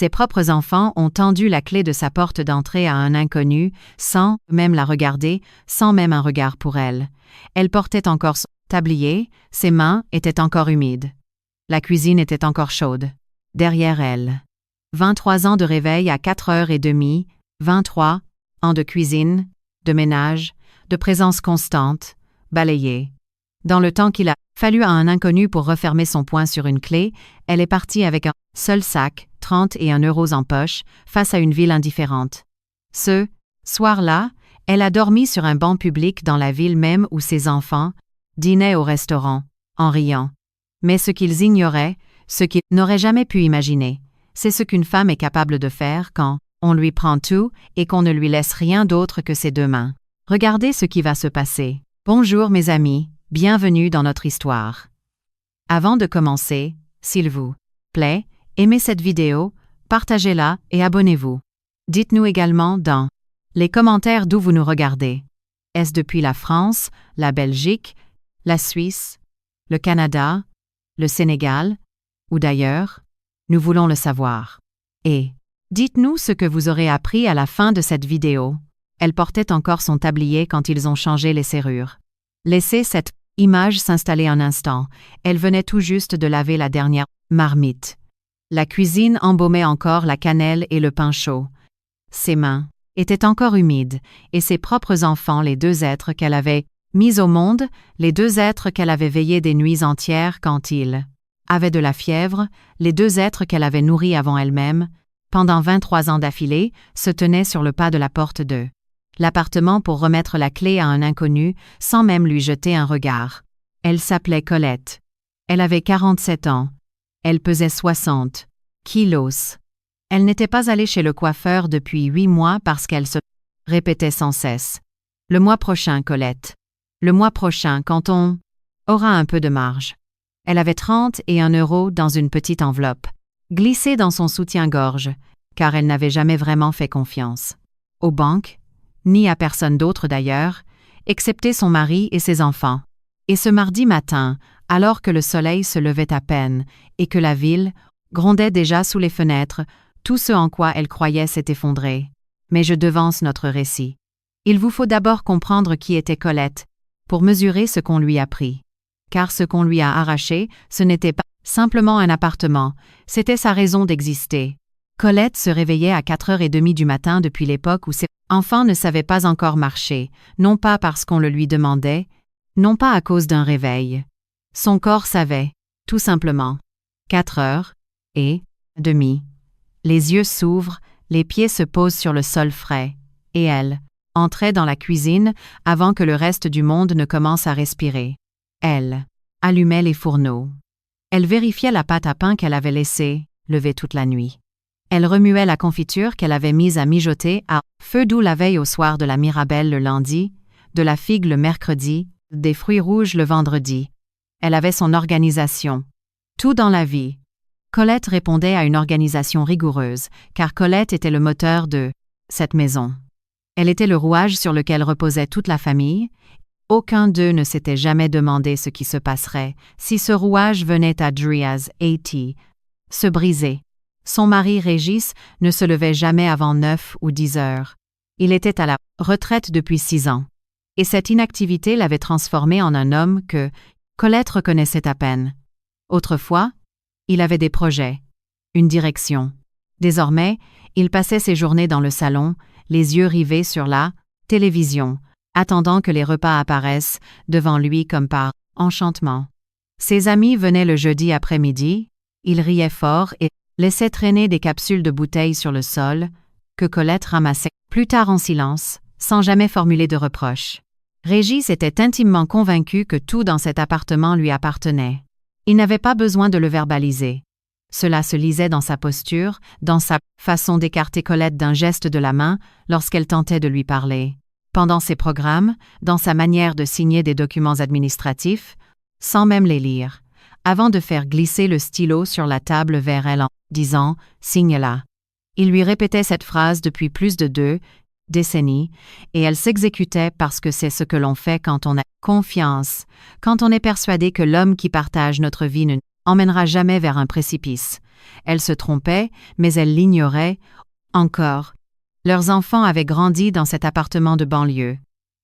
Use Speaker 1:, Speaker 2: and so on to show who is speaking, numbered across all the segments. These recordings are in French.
Speaker 1: Ses propres enfants ont tendu la clé de sa porte d'entrée à un inconnu, sans même la regarder, sans même un regard pour elle. Elle portait encore son tablier, ses mains étaient encore humides. La cuisine était encore chaude. Derrière elle. 23 ans de réveil à 4h30, 23 ans de cuisine, de ménage, de présence constante, balayée. Dans le temps qu'il a fallu à un inconnu pour refermer son poing sur une clé, elle est partie avec un seul sac, 31 € en poche, face à une ville indifférente. Ce soir-là, elle a dormi sur un banc public dans la ville même où ses enfants dînaient au restaurant, en riant. Mais ce qu'ils ignoraient, ce qu'ils n'auraient jamais pu imaginer, c'est ce qu'une femme est capable de faire quand on lui prend tout et qu'on ne lui laisse rien d'autre que ses deux mains. Regardez ce qui va se passer. Bonjour mes amis, bienvenue dans notre histoire. Avant de commencer, s'il vous plaît, aimez cette vidéo, partagez-la et abonnez-vous. Dites-nous également dans les commentaires d'où vous nous regardez. Est-ce depuis la France, la Belgique, la Suisse, le Canada, le Sénégal ou d'ailleurs? Nous voulons le savoir. Et dites-nous ce que vous aurez appris à la fin de cette vidéo. Elle portait encore son tablier quand ils ont changé les serrures. Laissez cette image s'installer un instant. Elle venait tout juste de laver la dernière marmite. La cuisine embaumait encore la cannelle et le pain chaud. Ses mains étaient encore humides, et ses propres enfants, les deux êtres qu'elle avait mis au monde, les deux êtres qu'elle avait veillés des nuits entières quand ils avaient de la fièvre, les deux êtres qu'elle avait nourris avant elle-même, pendant 23 ans d'affilée, se tenaient sur le pas de la porte de l'appartement pour remettre la clé à un inconnu, sans même lui jeter un regard. Elle s'appelait Colette. Elle avait 47 ans. Elle pesait 60 kilos. Elle n'était pas allée chez le coiffeur depuis 8 mois parce qu'elle se répétait sans cesse. Le mois prochain, Colette. Le mois prochain, quand on aura un peu de marge. Elle avait 31 € dans une petite enveloppe, glissée dans son soutien-gorge, car elle n'avait jamais vraiment fait confiance aux banques, ni à personne d'autre d'ailleurs, excepté son mari et ses enfants. Et ce mardi matin, alors que le soleil se levait à peine et que la ville grondait déjà sous les fenêtres, tout ce en quoi elle croyait s'est effondré. Mais je devance notre récit. Il vous faut d'abord comprendre qui était Colette, pour mesurer ce qu'on lui a pris. Car ce qu'on lui a arraché, ce n'était pas simplement un appartement, c'était sa raison d'exister. Colette se réveillait à 4h30 du matin depuis l'époque où ses enfants ne savaient pas encore marcher, non pas parce qu'on le lui demandait, non pas à cause d'un réveil. Son corps savait, tout simplement. 4h30. Les yeux s'ouvrent, les pieds se posent sur le sol frais, et elle entrait dans la cuisine avant que le reste du monde ne commence à respirer. Elle allumait les fourneaux. Elle vérifiait la pâte à pain qu'elle avait laissée lever toute la nuit. Elle remuait la confiture qu'elle avait mise à mijoter à feu doux la veille au soir de la Mirabelle le lundi, de la figue le mercredi, des fruits rouges le vendredi. Elle avait son organisation. Tout dans la vie. Colette répondait à une organisation rigoureuse, car Colette était le moteur de cette maison. Elle était le rouage sur lequel reposait toute la famille. Aucun d'eux ne s'était jamais demandé ce qui se passerait si ce rouage venait à Driaz, Haïti, se briser. Son mari Régis ne se levait jamais avant 9 ou 10 heures. Il était à la retraite depuis 6 ans. Et cette inactivité l'avait transformé en un homme que Colette reconnaissait à peine. Autrefois, il avait des projets, une direction. Désormais, il passait ses journées dans le salon, les yeux rivés sur la télévision, attendant que les repas apparaissent devant lui comme par enchantement. Ses amis venaient le jeudi après-midi, il riait fort et laissait traîner des capsules de bouteilles sur le sol, que Colette ramassait plus tard en silence, sans jamais formuler de reproches. Régis était intimement convaincu que tout dans cet appartement lui appartenait. Il n'avait pas besoin de le verbaliser. Cela se lisait dans sa posture, dans sa façon d'écarter Colette d'un geste de la main lorsqu'elle tentait de lui parler. Pendant ses programmes, dans sa manière de signer des documents administratifs, sans même les lire, avant de faire glisser le stylo sur la table vers elle en disant « signe-la ». Il lui répétait cette phrase depuis plus de 2 décennies, et elle s'exécutait parce que c'est ce que l'on fait quand on a confiance, quand on est persuadé que l'homme qui partage notre vie ne emmènera jamais vers un précipice, Elle se trompait, mais elle l'ignorait. Encore. Leurs enfants avaient grandi dans cet appartement de banlieue.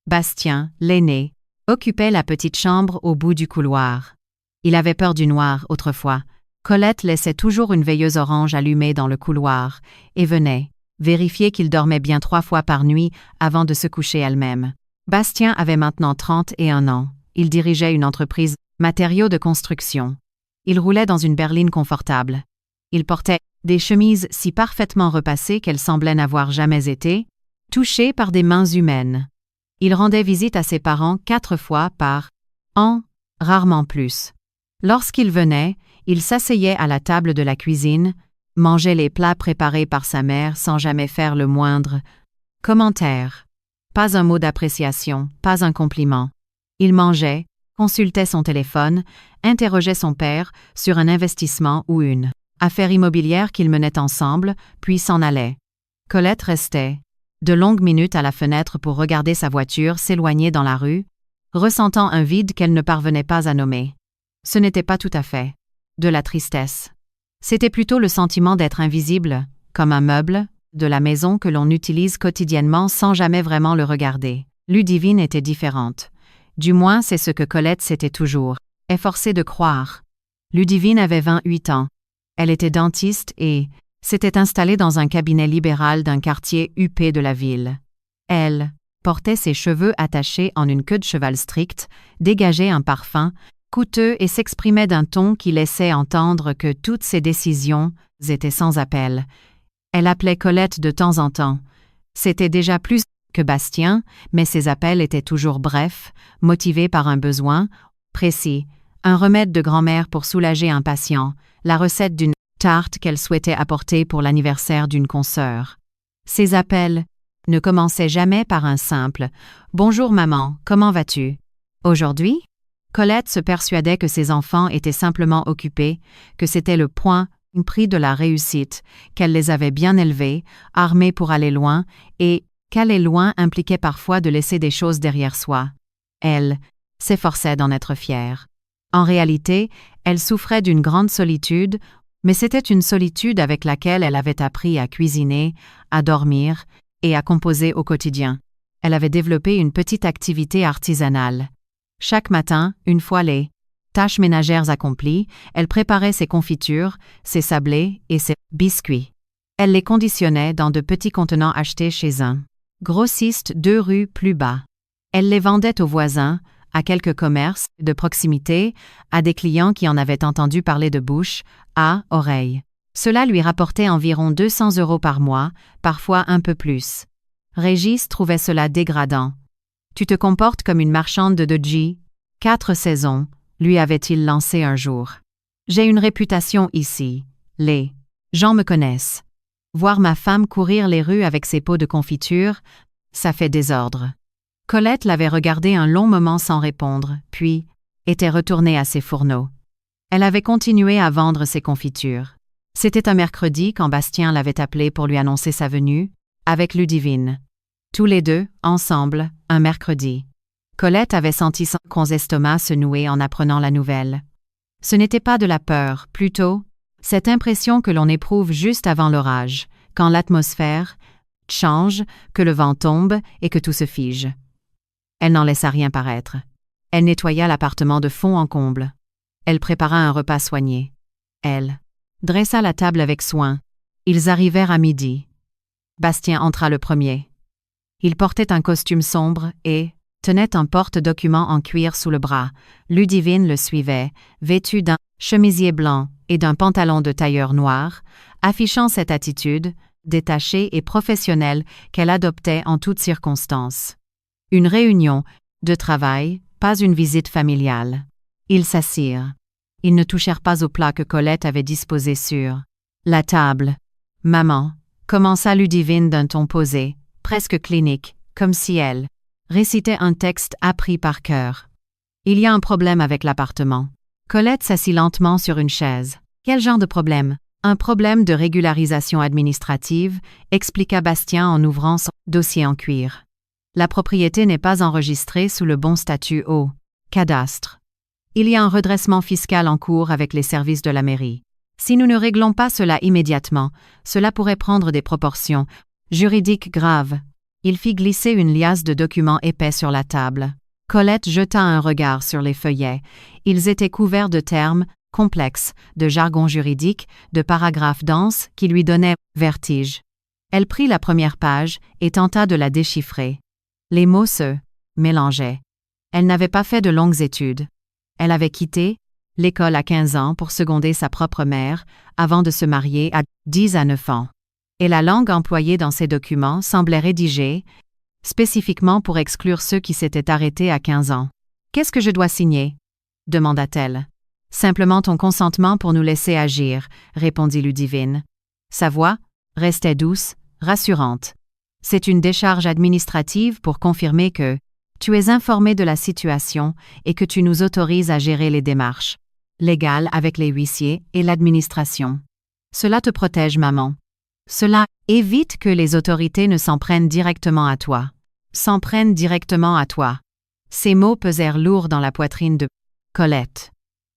Speaker 1: Bastien, l'aîné, occupait la petite chambre au bout du couloir. Il avait peur du noir autrefois. Colette laissait toujours une veilleuse orange allumée dans le couloir et venait vérifier qu'il dormait bien 3 fois par nuit avant de se coucher elle-même. Bastien avait maintenant 31 ans. Il dirigeait une entreprise matériaux de construction. Il roulait dans une berline confortable. Il portait des chemises si parfaitement repassées qu'elles semblaient n'avoir jamais été touchées par des mains humaines. Il rendait visite à ses parents 4 fois par an, rarement plus. Lorsqu'il venait, il s'asseyait à la table de la cuisine, mangeait les plats préparés par sa mère sans jamais faire le moindre commentaire. Pas un mot d'appréciation, pas un compliment. Il mangeait, consultait son téléphone, interrogeait son père sur un investissement ou une affaire immobilière qu'ils menaient ensemble, puis s'en allait. Colette restait de longues minutes à la fenêtre pour regarder sa voiture s'éloigner dans la rue, ressentant un vide qu'elle ne parvenait pas à nommer. Ce n'était pas tout à fait de la tristesse. C'était plutôt le sentiment d'être invisible, comme un meuble de la maison que l'on utilise quotidiennement sans jamais vraiment le regarder. Ludivine était différente. Du moins, c'est ce que Colette s'était toujours efforcée de croire. Ludivine avait 28 ans. Elle était dentiste et s'était installée dans un cabinet libéral d'un quartier huppé de la ville. Elle portait ses cheveux attachés en une queue de cheval stricte, dégageait un parfum coûteux et s'exprimait d'un ton qui laissait entendre que toutes ses décisions étaient sans appel. Elle appelait Colette de temps en temps. C'était déjà plus que Bastien, mais ses appels étaient toujours brefs, motivés par un besoin précis, un remède de grand-mère pour soulager un patient, la recette d'une tarte qu'elle souhaitait apporter pour l'anniversaire d'une consoeur. Ces appels ne commençaient jamais par un simple « Bonjour maman, comment vas-tu » Aujourd'hui, Colette se persuadait que ses enfants étaient simplement occupés, que c'était le point prix de la réussite, qu'elle les avait bien élevés, armés pour aller loin, et qu'aller loin impliquait parfois de laisser des choses derrière soi. Elle s'efforçait d'en être fière. En réalité, elle souffrait d'une grande solitude, mais c'était une solitude avec laquelle elle avait appris à cuisiner, à dormir et à composer au quotidien. Elle avait développé une petite activité artisanale. Chaque matin, une fois les tâches ménagères accomplies, elle préparait ses confitures, ses sablés et ses biscuits. Elle les conditionnait dans de petits contenants achetés chez un grossiste 2 rues plus bas. Elle les vendait aux voisins, à quelques commerces de proximité, à des clients qui en avaient entendu parler de bouche à oreille. Cela lui rapportait environ 200 € par mois, parfois un peu plus. Régis trouvait cela dégradant. « Tu te comportes comme une marchande de Dodgy. 4 saisons, lui avait-il lancé un jour. J'ai une réputation ici. Les gens me connaissent. Voir ma femme courir les rues avec ses pots de confiture, ça fait désordre. » Colette l'avait regardé un long moment sans répondre, puis était retournée à ses fourneaux. Elle avait continué à vendre ses confitures. C'était un mercredi quand Bastien l'avait appelée pour lui annoncer sa venue, avec Ludivine. Tous les deux, ensemble, un mercredi. Colette avait senti son estomac se nouer en apprenant la nouvelle. Ce n'était pas de la peur, plutôt cette impression que l'on éprouve juste avant l'orage, quand l'atmosphère change, que le vent tombe et que tout se fige. Elle n'en laissa rien paraître. Elle nettoya l'appartement de fond en comble. Elle prépara un repas soigné. Elle dressa la table avec soin. Ils arrivèrent à midi. Bastien entra le premier. Il portait un costume sombre et tenait un porte-documents en cuir sous le bras. Ludivine le suivait, vêtue d'un chemisier blanc et d'un pantalon de tailleur noir, affichant cette attitude, détachée et professionnelle qu'elle adoptait en toutes circonstances. Une réunion de travail, pas une visite familiale. Ils s'assirent. Ils ne touchèrent pas au plat que Colette avait disposé sur la table. « Maman » commença Ludivine d'un ton posé, presque clinique, comme si elle récitait un texte appris par cœur. « Il y a un problème avec l'appartement. » Colette s'assit lentement sur une chaise. « Quel genre de problème ?»« Un problème de régularisation administrative », expliqua Bastien en ouvrant son dossier en cuir. La propriété n'est pas enregistrée sous le bon statut au cadastre. Il y a un redressement fiscal en cours avec les services de la mairie. Si nous ne réglons pas cela immédiatement, cela pourrait prendre des proportions juridiques graves. Il fit glisser une liasse de documents épais sur la table. Colette jeta un regard sur les feuillets. Ils étaient couverts de termes complexes, de jargon juridique, de paragraphes denses qui lui donnaient vertige. Elle prit la première page et tenta de la déchiffrer. Les mots se mélangeaient. Elle n'avait pas fait de longues études. Elle avait quitté l'école à 15 ans pour seconder sa propre mère avant de se marier à 10 à 9 ans. Et la langue employée dans ces documents semblait rédigée spécifiquement pour exclure ceux qui s'étaient arrêtés à 15 ans. « Qu'est-ce que je dois signer ?» demanda-t-elle. « Simplement ton consentement pour nous laisser agir, » répondit Ludivine. Sa voix restait douce, rassurante. « C'est une décharge administrative pour confirmer que tu es informé de la situation et que tu nous autorises à gérer les démarches légales avec les huissiers et l'administration. Cela te protège, maman. Cela évite que les autorités ne s'en prennent directement à toi. S'en prennent directement à toi. » Ces mots pesèrent lourd dans la poitrine de Colette.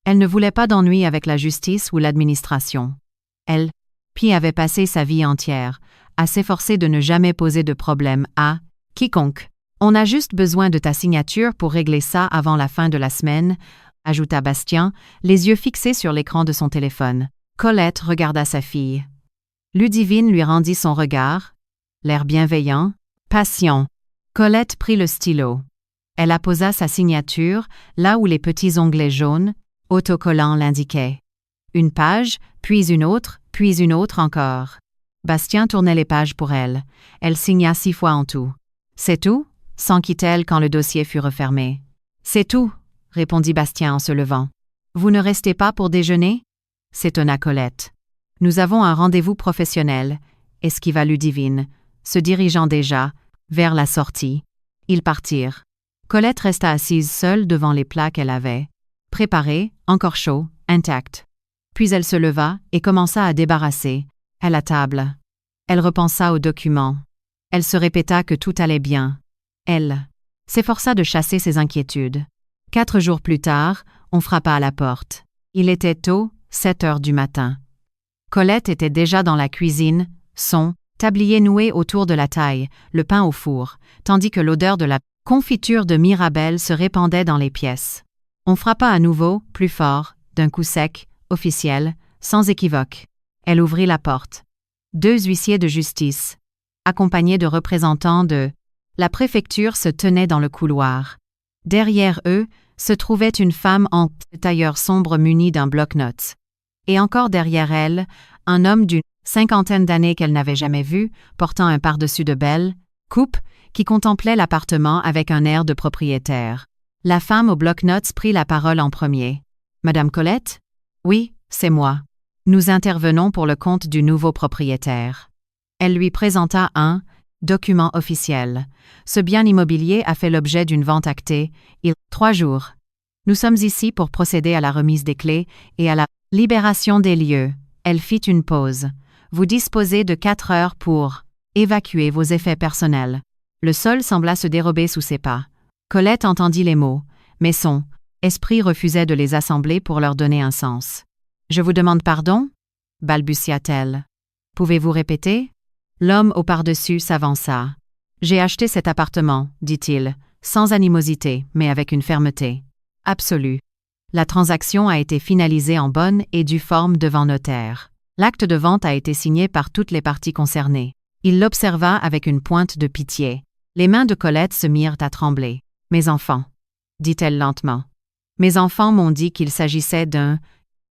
Speaker 1: Elle ne voulait pas d'ennui avec la justice ou l'administration. Elle, Pi avait passé sa vie entière à s'efforcer de ne jamais poser de problème à quiconque. « On a juste besoin de ta signature pour régler ça avant la fin de la semaine », ajouta Bastien, les yeux fixés sur l'écran de son téléphone. Colette regarda sa fille. Ludivine lui rendit son regard, l'air bienveillant, patient. Colette prit le stylo. Elle apposa sa signature là où les petits onglets jaunes, autocollants l'indiquaient. Une page, puis une autre encore. Bastien tournait les pages pour elle. Elle signa 6 fois en tout. « C'est tout ?» s'enquit-elle quand le dossier fut refermé. « C'est tout », répondit Bastien en se levant. « Vous ne restez pas pour déjeuner ?» s'étonna Colette. « Nous avons un rendez-vous professionnel », esquiva Ludivine, se dirigeant déjà vers la sortie. Ils partirent. Colette resta assise seule devant les plats qu'elle avait préparés, encore chauds, intacts. Puis elle se leva et commença à débarrasser, à la table. Elle repensa aux documents. Elle se répéta que tout allait bien. Elle s'efforça de chasser ses inquiétudes. 4 jours plus tard, on frappa à la porte. Il était tôt, 7 heures du matin. Colette était déjà dans la cuisine, son tablier noué autour de la taille, le pain au four, tandis que l'odeur de la confiture de Mirabelle se répandait dans les pièces. On frappa à nouveau, plus fort, d'un coup sec, officiel, sans équivoque. Elle ouvrit la porte. 2 huissiers de justice, accompagnés de représentants de la préfecture, se tenaient dans le couloir. Derrière eux se trouvait une femme en tailleur sombre munie d'un bloc-notes. Et encore derrière elle, un homme d'une 50aine d'années qu'elle n'avait jamais vu, portant un pardessus de belle coupe, qui contemplait l'appartement avec un air de propriétaire. La femme au bloc-notes prit la parole en premier. « Madame Colette ? » ?»« Oui, c'est moi. Nous intervenons pour le compte du nouveau propriétaire. » Elle lui présenta un document officiel. Ce bien immobilier a fait l'objet d'une vente actée il y a 3 jours. Nous sommes ici pour procéder à la remise des clés et à la libération des lieux. Elle fit une pause. Vous disposez de 4 heures pour évacuer vos effets personnels. Le sol sembla se dérober sous ses pas. Colette entendit les mots, mais son esprit refusait de les assembler pour leur donner un sens. « Je vous demande pardon ?» balbutia-t-elle. « Pouvez-vous répéter ?» L'homme au pardessus s'avança. « J'ai acheté cet appartement, dit-il, sans animosité, mais avec une fermeté absolue. La transaction a été finalisée en bonne et due forme devant notaire. L'acte de vente a été signé par toutes les parties concernées. » Il l'observa avec une pointe de pitié. Les mains de Colette se mirent à trembler. « Mes enfants, » dit-elle lentement. « Mes enfants m'ont dit qu'il s'agissait d'un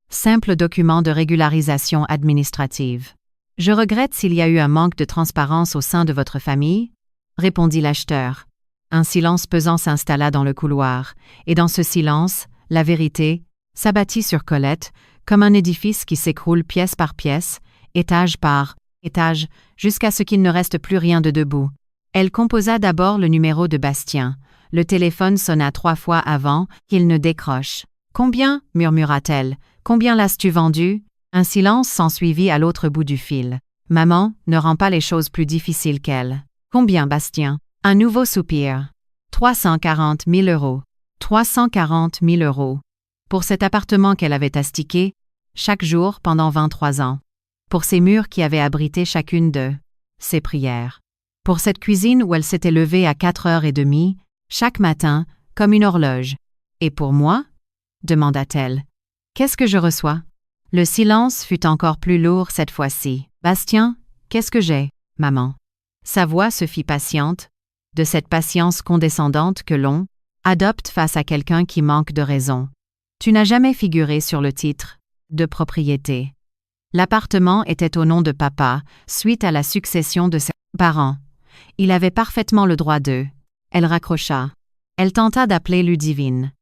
Speaker 1: simple document de régularisation administrative. Je regrette s'il y a eu un manque de transparence au sein de votre famille, » répondit l'acheteur. Un silence pesant s'installa dans le couloir, et dans ce silence, la vérité s'abattit sur Colette comme un édifice qui s'écroule pièce par pièce, étage par étage, jusqu'à ce qu'il ne reste plus rien de debout. Elle composa d'abord le numéro de Bastien. Le téléphone sonna 3 fois avant qu'il ne décroche. « Combien ?» murmura-t-elle. « Combien l'as-tu vendu ?» Un silence s'ensuivit à l'autre bout du fil. Maman ne rend pas les choses plus difficiles qu'elle. « Combien, Bastien ?» Un nouveau soupir. 340 000 €. 340 000 €. Pour cet appartement qu'elle avait astiqué, chaque jour pendant 23 ans. Pour ces murs qui avaient abrité chacune de ses prières. Pour cette cuisine où elle s'était levée à 4h30, chaque matin, comme une horloge. Et pour moi? Demanda-t-elle. Qu'est-ce que je reçois? Le silence fut encore plus lourd cette fois-ci. Bastien, qu'est-ce que j'ai, maman? Sa voix se fit patiente, de cette patience condescendante que l'on adopte face à quelqu'un qui manque de raison. Tu n'as jamais figuré sur le titre de propriété. L'appartement était au nom de papa, suite à la succession de ses parents. Il avait parfaitement le droit d'eux. Elle raccrocha. Elle tenta d'appeler Ludivine.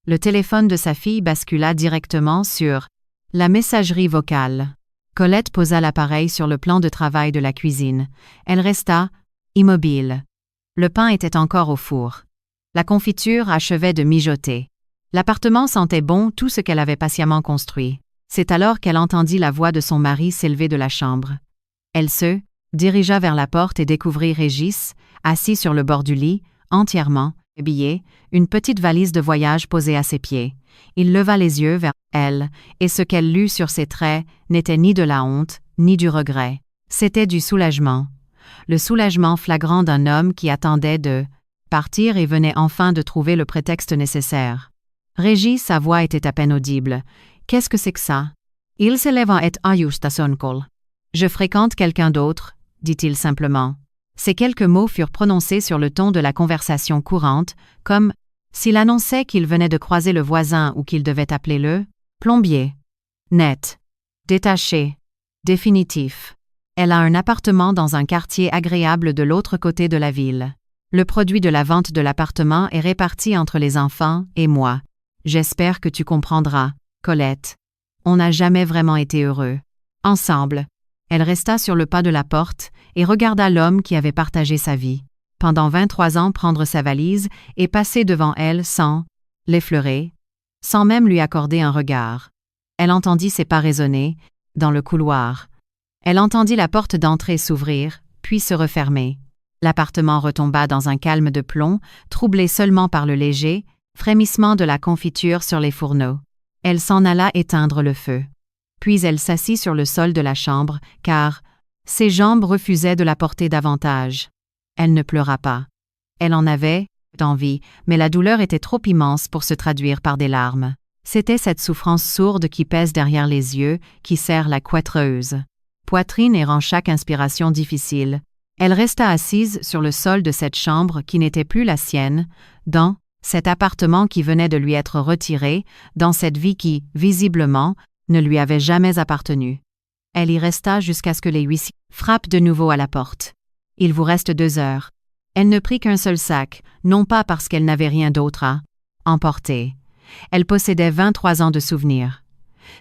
Speaker 1: Le téléphone de sa fille bascula directement sur la messagerie vocale. Colette posa l'appareil sur le plan de travail de la cuisine. Elle resta immobile. Le pain était encore au four. La confiture achevait de mijoter. L'appartement sentait bon tout ce qu'elle avait patiemment construit. C'est alors qu'elle entendit la voix de son mari s'élever de la chambre. Elle se dirigea vers la porte et découvrit Régis, assis sur le bord du lit, entièrement habillé, une petite valise de voyage posée à ses pieds. Il leva les yeux vers elle, et ce qu'elle lut sur ses traits n'était ni de la honte, ni du regret. C'était du soulagement. Le soulagement flagrant d'un homme qui attendait de partir et venait enfin de trouver le prétexte nécessaire. Régis, sa voix était à peine audible. Qu'est-ce que c'est que ça? Il s'élève et ajusta son col. Je fréquente quelqu'un d'autre, dit-il simplement. Ces quelques mots furent prononcés sur le ton de la conversation courante, comme s'il annonçait qu'il venait de croiser le voisin ou qu'il devait appeler le plombier. Net. Détaché. Définitif. Elle a un appartement dans un quartier agréable de l'autre côté de la ville. Le produit de la vente de l'appartement est réparti entre les enfants et moi. J'espère que tu comprendras, Colette. On n'a jamais vraiment été heureux. Ensemble. Elle resta sur le pas de la porte et regarda l'homme qui avait partagé sa vie. Pendant 23 ans prendre sa valise et passer devant elle sans l'effleurer, sans même lui accorder un regard. Elle entendit ses pas résonner, dans le couloir. Elle entendit la porte d'entrée s'ouvrir, puis se refermer. L'appartement retomba dans un calme de plomb, troublé seulement par le léger frémissement de la confiture sur les fourneaux. Elle s'en alla éteindre le feu. Puis elle s'assit sur le sol de la chambre, car ses jambes refusaient de la porter davantage. Elle ne pleura pas. Elle en avait envie, mais la douleur était trop immense pour se traduire par des larmes. C'était cette souffrance sourde qui pèse derrière les yeux, qui serre la coîtreuse poitrine et rend chaque inspiration difficile. Elle resta assise sur le sol de cette chambre qui n'était plus la sienne, dans cet appartement qui venait de lui être retiré, dans cette vie qui, visiblement, ne lui avait jamais appartenu. Elle y resta jusqu'à ce que les huissiers frappent de nouveau à la porte. Il vous reste 2 heures. Elle ne prit qu'un seul sac, non pas parce qu'elle n'avait rien d'autre à emporter. Elle possédait 23 ans de souvenirs.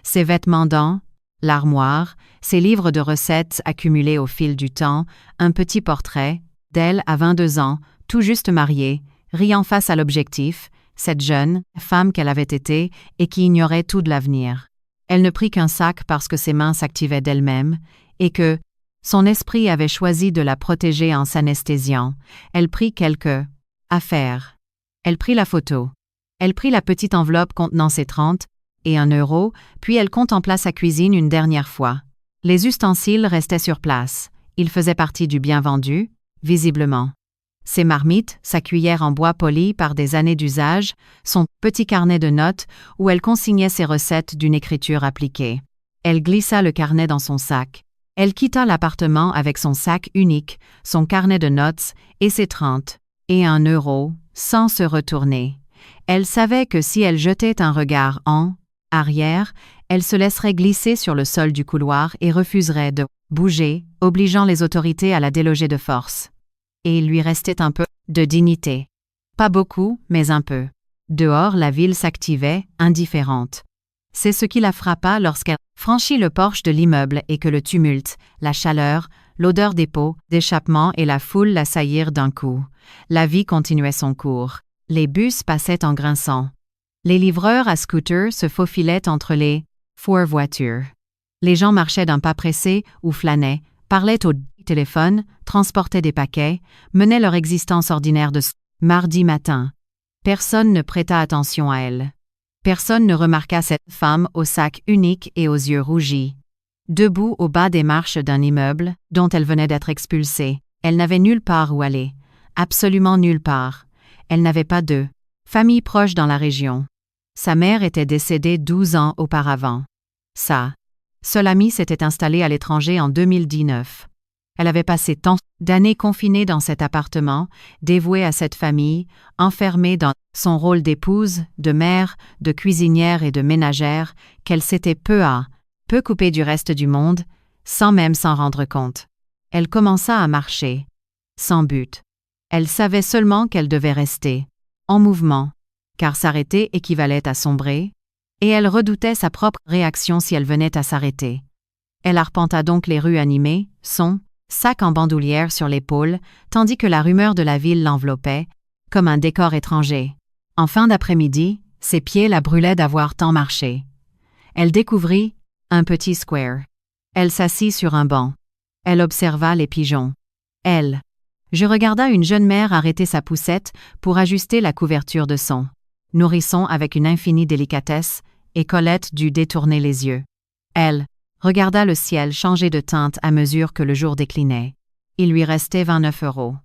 Speaker 1: Ses vêtements dans l'armoire, ses livres de recettes accumulés au fil du temps, un petit portrait d'elle à 22 ans, tout juste mariée, riant face à l'objectif, cette jeune femme qu'elle avait été et qui ignorait tout de l'avenir. Elle ne prit qu'un sac parce que ses mains s'activaient d'elles-mêmes et que son esprit avait choisi de la protéger en s'anesthésiant. Elle prit quelques affaires. Elle prit la photo. Elle prit la petite enveloppe contenant ses 30 et 1 euro, puis elle contempla sa cuisine une dernière fois. Les ustensiles restaient sur place. Ils faisaient partie du bien vendu, visiblement. Ses marmites, sa cuillère en bois poli par des années d'usage, son petit carnet de notes où elle consignait ses recettes d'une écriture appliquée. Elle glissa le carnet dans son sac. Elle quitta l'appartement avec son sac unique, son carnet de notes et ses 30 et 1 euro, sans se retourner. Elle savait que si elle jetait un regard en arrière, elle se laisserait glisser sur le sol du couloir et refuserait de bouger, obligeant les autorités à la déloger de force. Et il lui restait un peu de dignité. Pas beaucoup, mais un peu. Dehors, la ville s'activait, indifférente. C'est ce qui la frappa lorsqu'elle franchit le porche de l'immeuble et que le tumulte, la chaleur, l'odeur des pots, d'échappement et la foule l'assaillirent d'un coup. La vie continuait son cours. Les bus passaient en grinçant. Les livreurs à scooter se faufilaient entre les fourvoitures. Les gens marchaient d'un pas pressé ou flânaient, parlaient au téléphone, transportaient des paquets, menaient leur existence ordinaire de mardi matin. Personne ne prêta attention à elle. Personne ne remarqua cette femme au sac unique et aux yeux rougis. Debout au bas des marches d'un immeuble, dont elle venait d'être expulsée, elle n'avait nulle part où aller. Absolument nulle part. Elle n'avait pas de famille proche dans la région. Sa mère était décédée 12 ans auparavant. Sa seule amie s'était installée à l'étranger en 2019. Elle avait passé tant d'années confinée dans cet appartement, dévouée à cette famille, enfermée dans son rôle d'épouse, de mère, de cuisinière et de ménagère, qu'elle s'était peu à peu coupée du reste du monde, sans même s'en rendre compte. Elle commença à marcher, sans but. Elle savait seulement qu'elle devait rester en mouvement, car s'arrêter équivalait à sombrer, et elle redoutait sa propre réaction si elle venait à s'arrêter. Elle arpenta donc les rues animées, son sac en bandoulière sur l'épaule, tandis que la rumeur de la ville l'enveloppait, comme un décor étranger. En fin d'après-midi, ses pieds la brûlaient d'avoir tant marché. Elle découvrit un petit square. Elle s'assit sur un banc. Elle observa les pigeons. Je regarda une jeune mère arrêter sa poussette pour ajuster la couverture de son nourrisson avec une infinie délicatesse, et Colette dut détourner les yeux. Elle regarda le ciel changer de teinte à mesure que le jour déclinait. Il lui restait 29 €.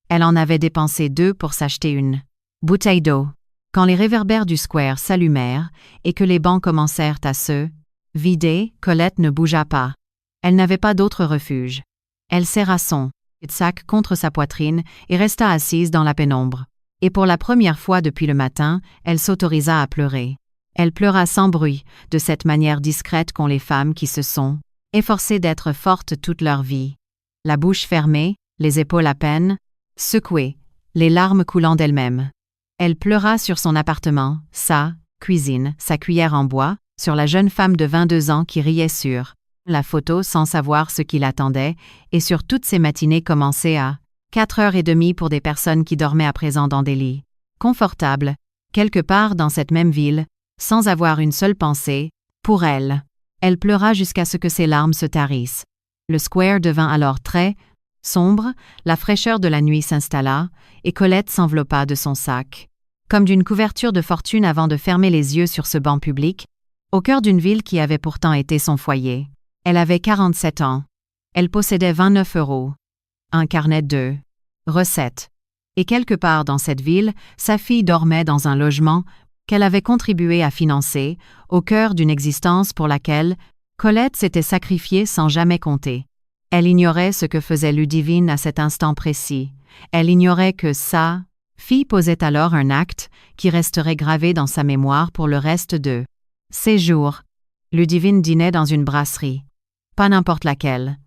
Speaker 1: Elle en avait dépensé 2 pour s'acheter une bouteille d'eau. Quand les réverbères du square s'allumèrent et que les bancs commencèrent à se vider, Colette ne bougea pas. Elle n'avait pas d'autre refuge. Elle serra son sac contre sa poitrine et resta assise dans la pénombre. Et pour la première fois depuis le matin, elle s'autorisa à pleurer. Elle pleura sans bruit, de cette manière discrète qu'ont les femmes qui se sont efforcées d'être fortes toute leur vie. La bouche fermée, les épaules à peine secouées, les larmes coulant d'elle-même. Elle pleura sur son appartement, sa cuisine, sa cuillère en bois, sur la jeune femme de 22 ans qui riait sur la photo sans savoir ce qui l'attendait, et sur toutes ces matinées commencées à 4h30 pour des personnes qui dormaient à présent dans des lits confortables, quelque part dans cette même ville, sans avoir une seule pensée pour elle. Elle pleura jusqu'à ce que ses larmes se tarissent. Le square devint alors très sombre, la fraîcheur de la nuit s'installa, et Colette s'enveloppa de son sac, comme d'une couverture de fortune avant de fermer les yeux sur ce banc public, au cœur d'une ville qui avait pourtant été son foyer. Elle avait 47 ans. Elle possédait 29 €, un carnet de recettes. Et quelque part dans cette ville, sa fille dormait dans un logement qu'elle avait contribué à financer, au cœur d'une existence pour laquelle Colette s'était sacrifiée sans jamais compter. Elle ignorait ce que faisait Ludivine à cet instant précis. Elle ignorait que sa fille posait alors un acte qui resterait gravé dans sa mémoire pour le reste de ses jours. Ludivine dînait dans une brasserie. Pas n'importe laquelle.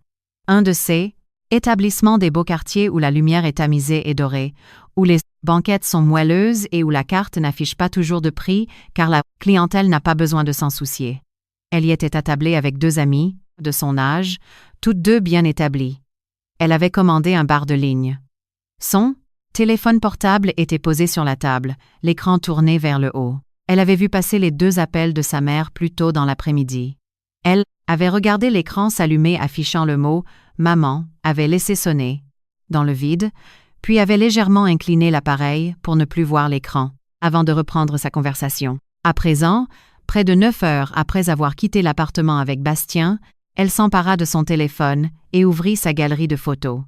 Speaker 1: Un de ces établissements des beaux quartiers où la lumière est tamisée et dorée, où les banquettes sont moelleuses et où la carte n'affiche pas toujours de prix car la clientèle n'a pas besoin de s'en soucier. Elle y était attablée avec 2 amies, de son âge, toutes 2 bien établies. Elle avait commandé un bar de ligne. Son téléphone portable était posé sur la table, l'écran tourné vers le haut. Elle avait vu passer les 2 appels de sa mère plus tôt dans l'après-midi. Elle avait regardé l'écran s'allumer affichant le mot « Maman », avait laissé sonner, dans le vide, puis avait légèrement incliné l'appareil pour ne plus voir l'écran, avant de reprendre sa conversation. À présent, près de 9 heures après avoir quitté l'appartement avec Bastien, elle s'empara de son téléphone et ouvrit sa galerie de photos.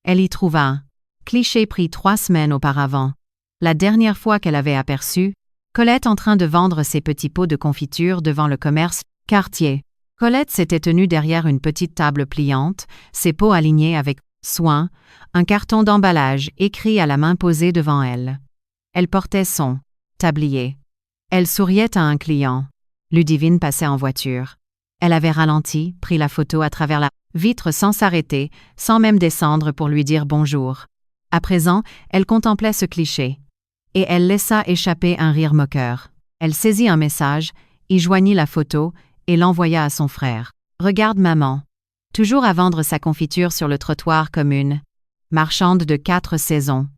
Speaker 1: Elle y trouva un cliché pris 3 semaines auparavant, la dernière fois qu'elle avait aperçu Colette en train de vendre ses petits pots de confiture devant le commerce Cartier. Colette s'était tenue derrière une petite table pliante, ses pots alignés avec soin, un carton d'emballage écrit à la main posé devant elle. Elle portait son tablier. Elle souriait à un client. Ludivine passait en voiture. Elle avait ralenti, pris la photo à travers la vitre sans s'arrêter, sans même descendre pour lui dire bonjour. À présent, elle contemplait ce cliché. Et elle laissa échapper un rire moqueur. Elle saisit un message, y joignit la photo et l'envoya à son frère. « Regarde maman. » Toujours à vendre sa confiture sur le trottoir comme une marchande de 4 saisons.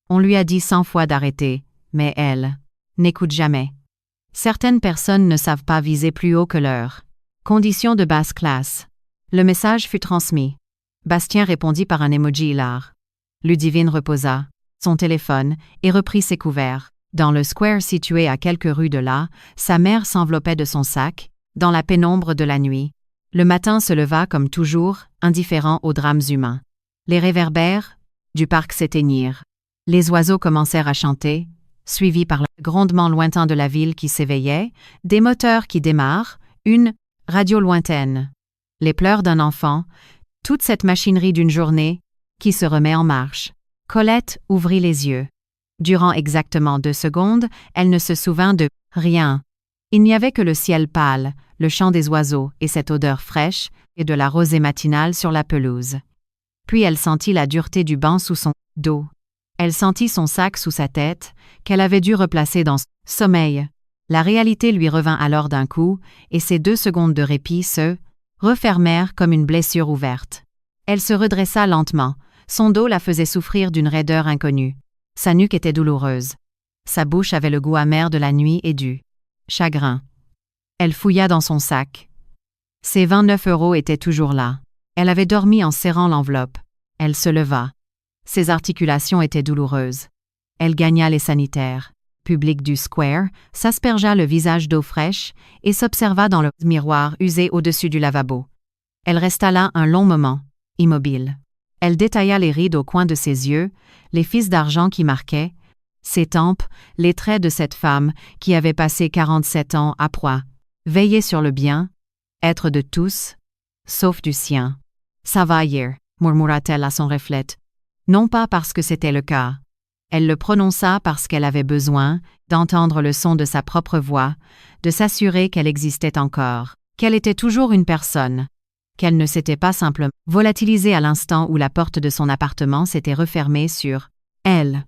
Speaker 1: On lui a dit 100 fois d'arrêter, mais elle n'écoute jamais. Certaines personnes ne savent pas viser plus haut que leur condition de basse classe. Le message fut transmis. Bastien répondit par un emoji hilar. Ludivine reposa son téléphone et reprit ses couverts. Dans le square situé à quelques rues de là, sa mère s'enveloppait de son sac, dans la pénombre de la nuit. Le matin se leva comme toujours, indifférent aux drames humains. Les réverbères du parc s'éteignirent. Les oiseaux commencèrent à chanter, suivis par le grondement lointain de la ville qui s'éveillait, des moteurs qui démarrent, une radio lointaine. Les pleurs d'un enfant, toute cette machinerie d'une journée qui se remet en marche. Colette ouvrit les yeux. Durant exactement 2 secondes, elle ne se souvint de rien. Il n'y avait que le ciel pâle, le chant des oiseaux et cette odeur fraîche et de la rosée matinale sur la pelouse. Puis elle sentit la dureté du banc sous son dos. Elle sentit son sac sous sa tête, qu'elle avait dû replacer dans son sommeil. La réalité lui revint alors d'un coup, et ces 2 secondes de répit se refermèrent comme une blessure ouverte. Elle se redressa lentement. Son dos la faisait souffrir d'une raideur inconnue. Sa nuque était douloureuse. Sa bouche avait le goût amer de la nuit et du chagrin. Elle fouilla dans son sac. Ses 29 € étaient toujours là. Elle avait dormi en serrant l'enveloppe. Elle se leva. Ses articulations étaient douloureuses. Elle gagna les sanitaires. Public du square, s'aspergea le visage d'eau fraîche et s'observa dans le miroir usé au-dessus du lavabo. Elle resta là un long moment, immobile. Elle détailla les rides au coin de ses yeux, les fils d'argent qui marquaient ses tempes, les traits de cette femme qui avait passé 47 ans à proie, veiller sur le bien, être de tous, sauf du sien. « Ça va hier », murmura-t-elle à son reflet. Non pas parce que c'était le cas. Elle le prononça parce qu'elle avait besoin d'entendre le son de sa propre voix, de s'assurer qu'elle existait encore, qu'elle était toujours une personne, qu'elle ne s'était pas simplement volatilisée à l'instant où la porte de son appartement s'était refermée sur elle.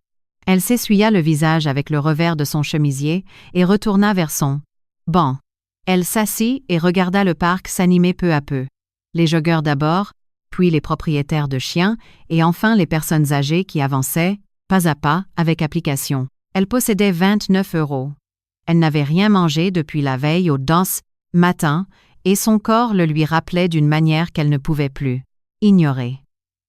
Speaker 1: Elle s'essuya le visage avec le revers de son chemisier et retourna vers son banc. Elle s'assit et regarda le parc s'animer peu à peu. Les joggeurs d'abord, puis les propriétaires de chiens et enfin les personnes âgées qui avançaient, pas à pas, avec application. Elle possédait 29 €. Elle n'avait rien mangé depuis la veille au danse matin et son corps le lui rappelait d'une manière qu'elle ne pouvait plus ignorer.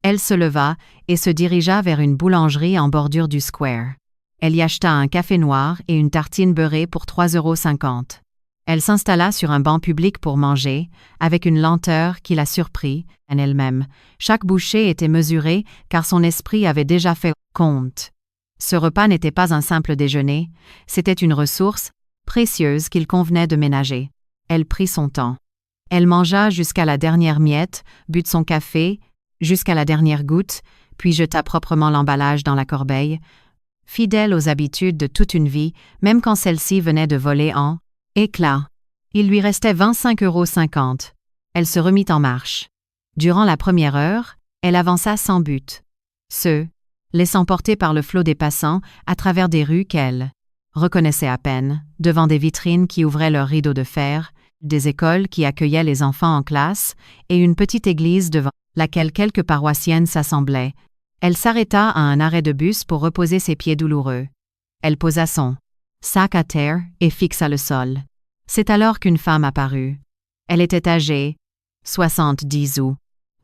Speaker 1: Elle se leva et se dirigea vers une boulangerie en bordure du square. Elle y acheta un café noir et une tartine beurrée pour 3,50 €. Elle s'installa sur un banc public pour manger, avec une lenteur qui la surprit en elle-même. Chaque bouchée était mesurée car son esprit avait déjà fait compte. Ce repas n'était pas un simple déjeuner, c'était une ressource précieuse qu'il convenait de ménager. Elle prit son temps. Elle mangea jusqu'à la dernière miette, but son café, jusqu'à la dernière goutte, puis jeta proprement l'emballage dans la corbeille, fidèle aux habitudes de toute une vie, même quand celle-ci venait de voler en éclats. Il lui restait 25,50 €. Elle se remit en marche. Durant la première heure, elle avança sans but. Laissant porter par le flot des passants à travers des rues qu'elle reconnaissait à peine, devant des vitrines qui ouvraient leurs rideaux de fer, des écoles qui accueillaient les enfants en classe et une petite église devant laquelle quelques paroissiennes s'assemblaient. Elle s'arrêta à un arrêt de bus pour reposer ses pieds douloureux. Elle posa son sac à terre et fixa le sol. C'est alors qu'une femme apparut. Elle était âgée, 70 ou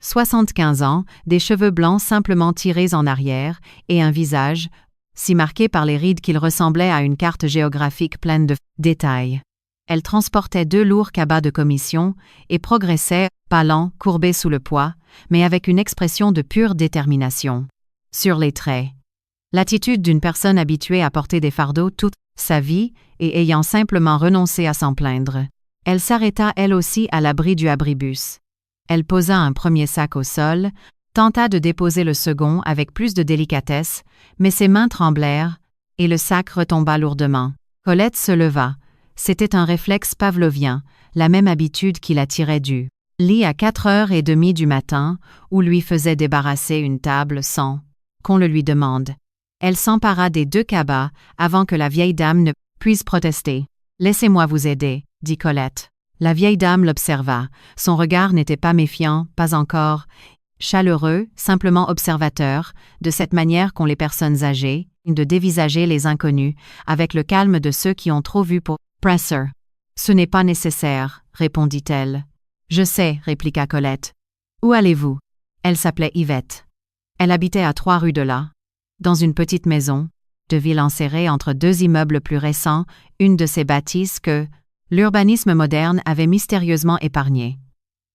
Speaker 1: 75 ans, des cheveux blancs simplement tirés en arrière et un visage si marqué par les rides qu'il ressemblait à une carte géographique pleine de détails. Elle transportait 2 lourds cabas de commission et progressait, pas lent, courbé sous le poids, mais avec une expression de pure détermination sur les traits. L'attitude d'une personne habituée à porter des fardeaux toute sa vie et ayant simplement renoncé à s'en plaindre. Elle s'arrêta elle aussi à l'abri du abribus. Elle posa un premier sac au sol, tenta de déposer le second avec plus de délicatesse, mais ses mains tremblèrent et le sac retomba lourdement. Colette se leva. C'était un réflexe pavlovien, la même habitude qui la tirait du lit à 4h30 du matin, où lui faisait débarrasser une table sans qu'on le lui demande. Elle s'empara des 2 cabas avant que la vieille dame ne puisse protester. « Laissez-moi vous aider », dit Colette. La vieille dame l'observa. Son regard n'était pas méfiant, pas encore chaleureux, simplement observateur, de cette manière qu'ont les personnes âgées, de dévisager les inconnus, avec le calme de ceux qui ont trop vu pour Presser. « Ce n'est pas nécessaire, répondit-elle. « Je sais, répliqua Colette. Où allez-vous? » Elle s'appelait Yvette. Elle habitait à 3 rues de là, dans une petite maison, de ville enserrée entre deux immeubles plus récents, une de ces bâtisses que l'urbanisme moderne avait mystérieusement épargnée.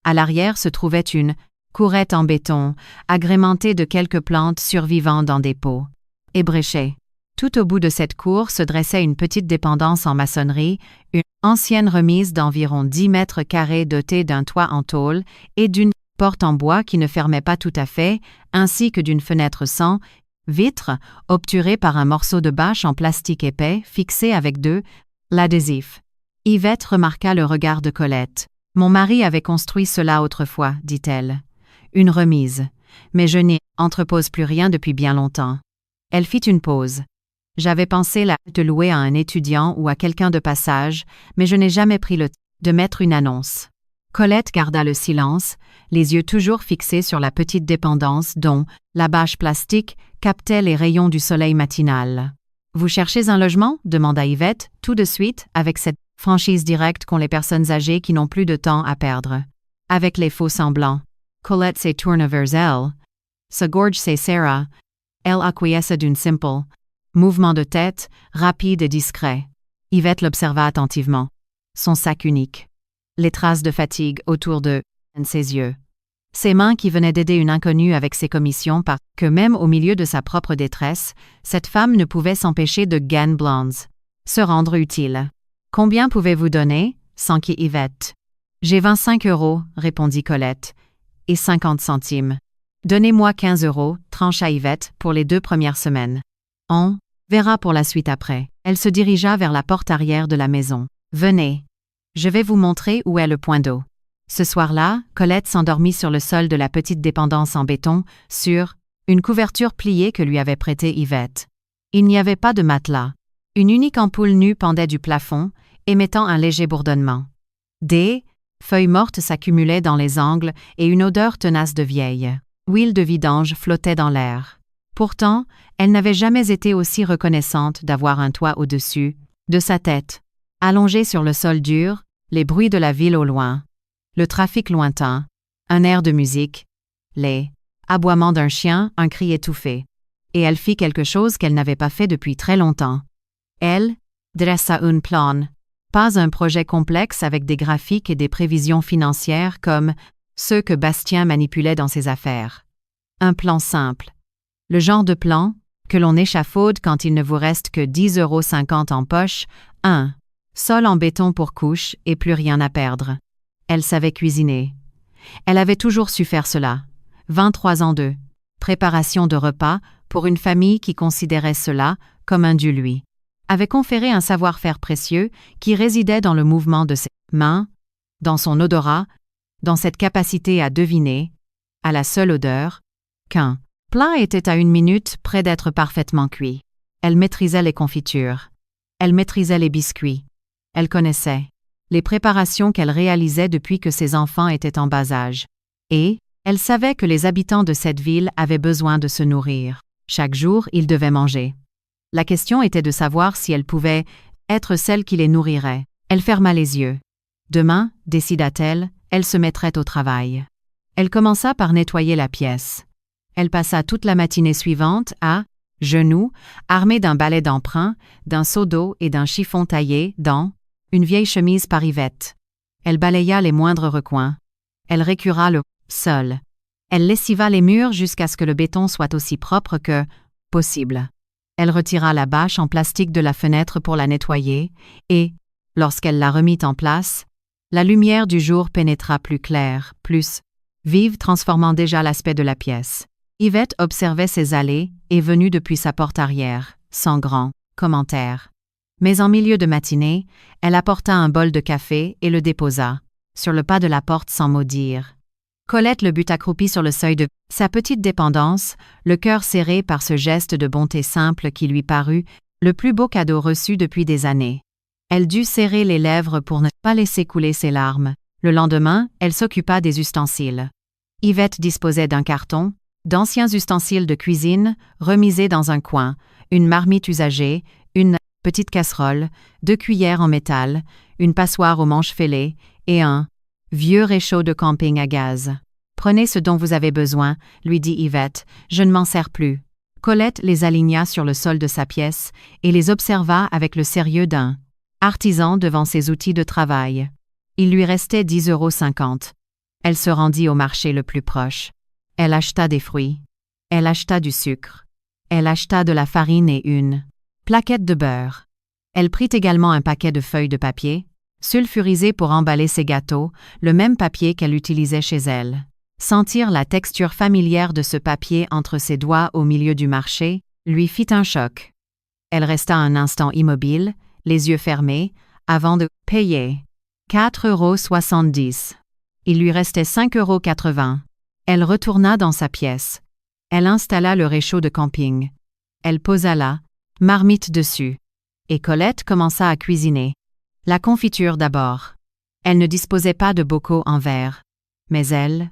Speaker 1: À l'arrière se trouvait une courette en béton, agrémentée de quelques plantes survivant dans des pots ébréchés. Tout au bout de cette cour se dressait une petite dépendance en maçonnerie, une ancienne remise d'environ 10 mètres carrés dotée d'un toit en tôle et d'une porte en bois qui ne fermait pas tout à fait, ainsi que d'une fenêtre sans vitre, obturée par un morceau de bâche en plastique épais fixé avec l'adhésif. Yvette remarqua le regard de Colette. « Mon mari avait construit cela autrefois, dit-elle. Une remise. Mais je n'y entrepose plus rien depuis bien longtemps. » Elle fit une pause. « J'avais pensé de louer à un étudiant ou à quelqu'un de passage, mais je n'ai jamais pris le temps de mettre une annonce. » Colette garda le silence, les yeux toujours fixés sur la petite dépendance dont la bâche plastique captait les rayons du soleil matinal. « Vous cherchez un logement ?» demanda Yvette, tout de suite, avec cette franchise directe qu'ont les personnes âgées qui n'ont plus de temps à perdre. Avec les faux semblants. Colette se tourna vers elle. Se gorge ses serra. Elle acquiesça d'un simple mouvement de tête, rapide et discret. Yvette l'observa attentivement. Son sac unique. Les traces de fatigue autour de ses yeux. Ses mains qui venaient d'aider une inconnue avec ses commissions parce que même au milieu de sa propre détresse, cette femme ne pouvait s'empêcher de gagner blondes. Se rendre utile. « Combien pouvez-vous donner ?» s'enquit Yvette. « J'ai 25 €, répondit Colette. « Et 50 centimes. »« Donnez-moi 15 €, trancha Yvette, pour les 2 premières semaines. On verra pour la suite après. » Elle se dirigea vers la porte arrière de la maison. « Venez. Je vais vous montrer où est le point d'eau. » Ce soir-là, Colette s'endormit sur le sol de la petite dépendance en béton, sur une couverture pliée que lui avait prêtée Yvette. Il n'y avait pas de matelas. Une unique ampoule nue pendait du plafond, émettant un léger bourdonnement. Des feuilles mortes s'accumulaient dans les angles et une odeur tenace de vieille huile de vidange flottait dans l'air. Pourtant, elle n'avait jamais été aussi reconnaissante d'avoir un toit au-dessus de sa tête. Allongée sur le sol dur, les bruits de la ville au loin. Le trafic lointain, un air de musique, les aboiements d'un chien, un cri étouffé. Et elle fit quelque chose qu'elle n'avait pas fait depuis très longtemps. Elle dressa un plan, pas un projet complexe avec des graphiques et des prévisions financières comme ceux que Bastien manipulait dans ses affaires. Un plan simple. Le genre de plan que l'on échafaude quand il ne vous reste que 10,50 € en poche, un sol en béton pour couche et plus rien à perdre. Elle savait cuisiner. Elle avait toujours su faire cela. 23 ans de préparation de repas pour une famille qui considérait cela comme un dû lui. Avait conféré un savoir-faire précieux qui résidait dans le mouvement de ses mains, dans son odorat, dans cette capacité à deviner, à la seule odeur, qu'un plat était à 1 minute près d'être parfaitement cuit. Elle maîtrisait les confitures. Elle maîtrisait les biscuits. Elle connaissait les préparations qu'elle réalisait depuis que ses enfants étaient en bas âge. Et elle savait que les habitants de cette ville avaient besoin de se nourrir. Chaque jour, ils devaient manger. La question était de savoir si elle pouvait être celle qui les nourrirait. Elle ferma les yeux. Demain, décida-t-elle, elle se mettrait au travail. Elle commença par nettoyer la pièce. Elle passa toute la matinée suivante à genoux, armée d'un balai d'emprunt, d'un seau d'eau et d'un chiffon taillé dans une vieille chemise par Yvette. Elle balaya les moindres recoins. Elle récura le sol. Elle lessiva les murs jusqu'à ce que le béton soit aussi propre que possible. Elle retira la bâche en plastique de la fenêtre pour la nettoyer, et, lorsqu'elle la remit en place, la lumière du jour pénétra plus claire, plus vive, transformant déjà l'aspect de la pièce. Yvette observait ses allées et venues depuis sa porte arrière, sans grand commentaire. Mais en milieu de matinée, elle apporta un bol de café et le déposa, sur le pas de la porte sans mot dire. Colette le but accroupi sur le seuil de sa petite dépendance, le cœur serré par ce geste de bonté simple qui lui parut le plus beau cadeau reçu depuis des années. Elle dut serrer les lèvres pour ne pas laisser couler ses larmes. Le lendemain, elle s'occupa des ustensiles. Yvette disposait d'un carton, d'anciens ustensiles de cuisine, remisés dans un coin, une marmite usagée, une petite casserole, 2 cuillères en métal, une passoire aux manches fêlées et un vieux réchaud de camping à gaz. « Prenez ce dont vous avez besoin, lui dit Yvette, je ne m'en sers plus. » Colette les aligna sur le sol de sa pièce et les observa avec le sérieux d'un artisan devant ses outils de travail. Il lui restait 10,50 €. Elle se rendit au marché le plus proche. Elle acheta des fruits. Elle acheta du sucre. Elle acheta de la farine et une plaquette de beurre. Elle prit également un paquet de feuilles de papier, sulfurisé pour emballer ses gâteaux, le même papier qu'elle utilisait chez elle. Sentir la texture familière de ce papier entre ses doigts au milieu du marché lui fit un choc. Elle resta un instant immobile, les yeux fermés, avant de payer 4,70 €. Il lui restait 5,80 €. Elle retourna dans sa pièce. Elle installa le réchaud de camping. Elle posa la marmite dessus. Et Colette commença à cuisiner. La confiture d'abord. Elle ne disposait pas de bocaux en verre. Mais elle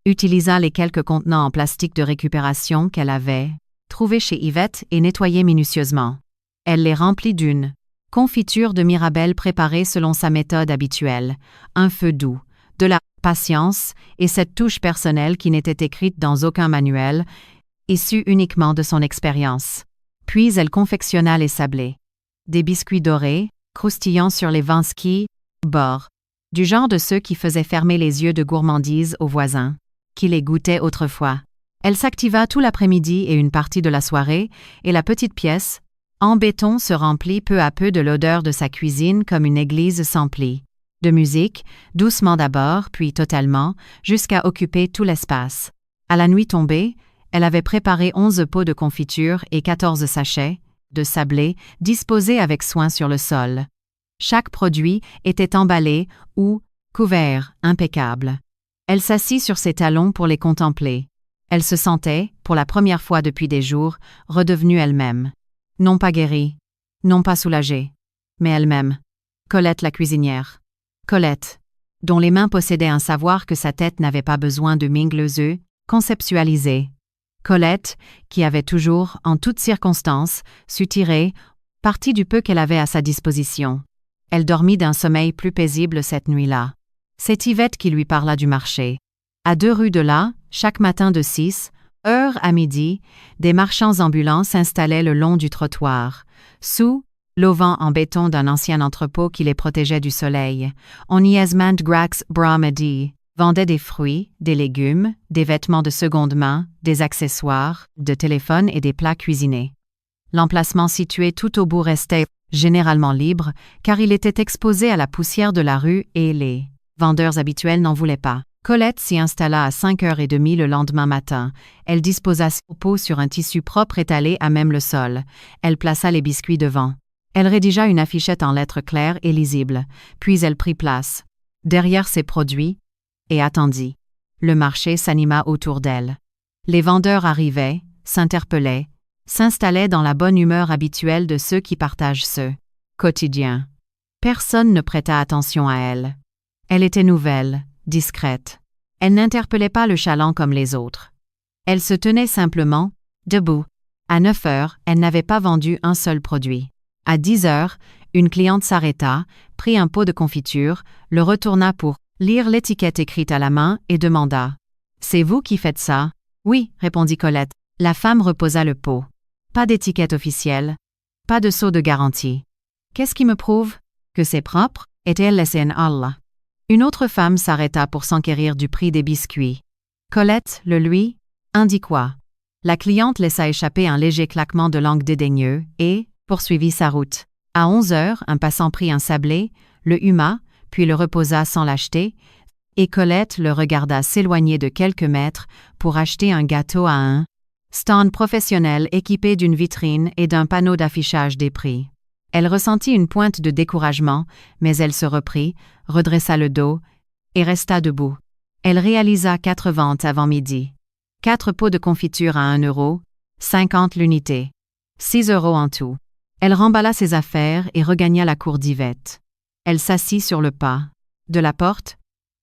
Speaker 1: utilisa les quelques contenants en plastique de récupération qu'elle avait trouvés chez Yvette et nettoyés minutieusement. Elle les remplit d'une confiture de Mirabelle préparée selon sa méthode habituelle, un feu doux, de la patience et cette touche personnelle qui n'était écrite dans aucun manuel, issue uniquement de son expérience. Puis elle confectionna les sablés. Des biscuits dorés, croustillant sur les Vansky bord, du genre de ceux qui faisaient fermer les yeux de gourmandise aux voisins, qui les goûtaient autrefois. Elle s'activa tout l'après-midi et une partie de la soirée, et la petite pièce, en béton, se remplit peu à peu de l'odeur de sa cuisine comme une église s'emplit. De musique, doucement d'abord, puis totalement, jusqu'à occuper tout l'espace. À la nuit tombée, elle avait préparé 11 pots de confiture et 14 sachets de sablé disposés avec soin sur le sol. Chaque produit était emballé ou couvert, impeccable. Elle s'assit sur ses talons pour les contempler. Elle se sentait, pour la première fois depuis des jours, redevenue elle-même. Non pas guérie, non pas soulagée, mais elle-même. Colette la cuisinière. Colette, dont les mains possédaient un savoir que sa tête n'avait pas besoin de mingles conceptualiser. Colette, qui avait toujours, en toutes circonstances, su tirer parti du peu qu'elle avait à sa disposition. Elle dormit d'un sommeil plus paisible cette nuit-là. C'est Yvette qui lui parla du marché. À 2 rues de là, chaque matin de 6 heures à midi, des marchands ambulants s'installaient le long du trottoir, sous l'auvent en béton d'un ancien entrepôt qui les protégeait du soleil. On y esmant grax bramadi, vendait des fruits, des légumes, des vêtements de seconde main, des accessoires, de téléphones et des plats cuisinés. L'emplacement situé tout au bout restait généralement libre, car il était exposé à la poussière de la rue et les vendeurs habituels n'en voulaient pas. Colette s'y installa à 5h30 le lendemain matin. Elle disposa ses pots sur un tissu propre étalé à même le sol. Elle plaça les biscuits devant. Elle rédigea une affichette en lettres claires et lisibles, puis elle prit place derrière ses produits et attendit. Le marché s'anima autour d'elle. Les vendeurs arrivaient, s'interpellaient, s'installaient dans la bonne humeur habituelle de ceux qui partagent ce quotidien. Personne ne prêta attention à elle. Elle était nouvelle, discrète. Elle n'interpellait pas le chaland comme les autres. Elle se tenait simplement, debout. À 9 heures, elle n'avait pas vendu un seul produit. À 10 heures, une cliente s'arrêta, prit un pot de confiture, le retourna pour lire l'étiquette écrite à la main et demanda « C'est vous qui faites ça ?» « Oui, répondit Colette. La femme reposa le pot. Pas d'étiquette officielle, pas de sceau de garantie. Qu'est-ce qui me prouve que c'est propre? Est-elle laissée en Allah? Une autre femme s'arrêta pour s'enquérir du prix des biscuits. Colette le lui indiqua. La cliente laissa échapper un léger claquement de langue dédaigneux et poursuivit sa route. À 11 heures, un passant prit un sablé, le huma, puis le reposa sans l'acheter, et Colette le regarda s'éloigner de quelques mètres pour acheter un gâteau à un stand professionnel équipé d'une vitrine et d'un panneau d'affichage des prix. Elle ressentit une pointe de découragement, mais elle se reprit, redressa le dos et resta debout. Elle réalisa 4 ventes avant midi. 4 pots de confiture à 1 €, 50 l'unité. 6 € en tout. Elle remballa ses affaires et regagna la cour d'Yvette. Elle s'assit sur le pas de la porte,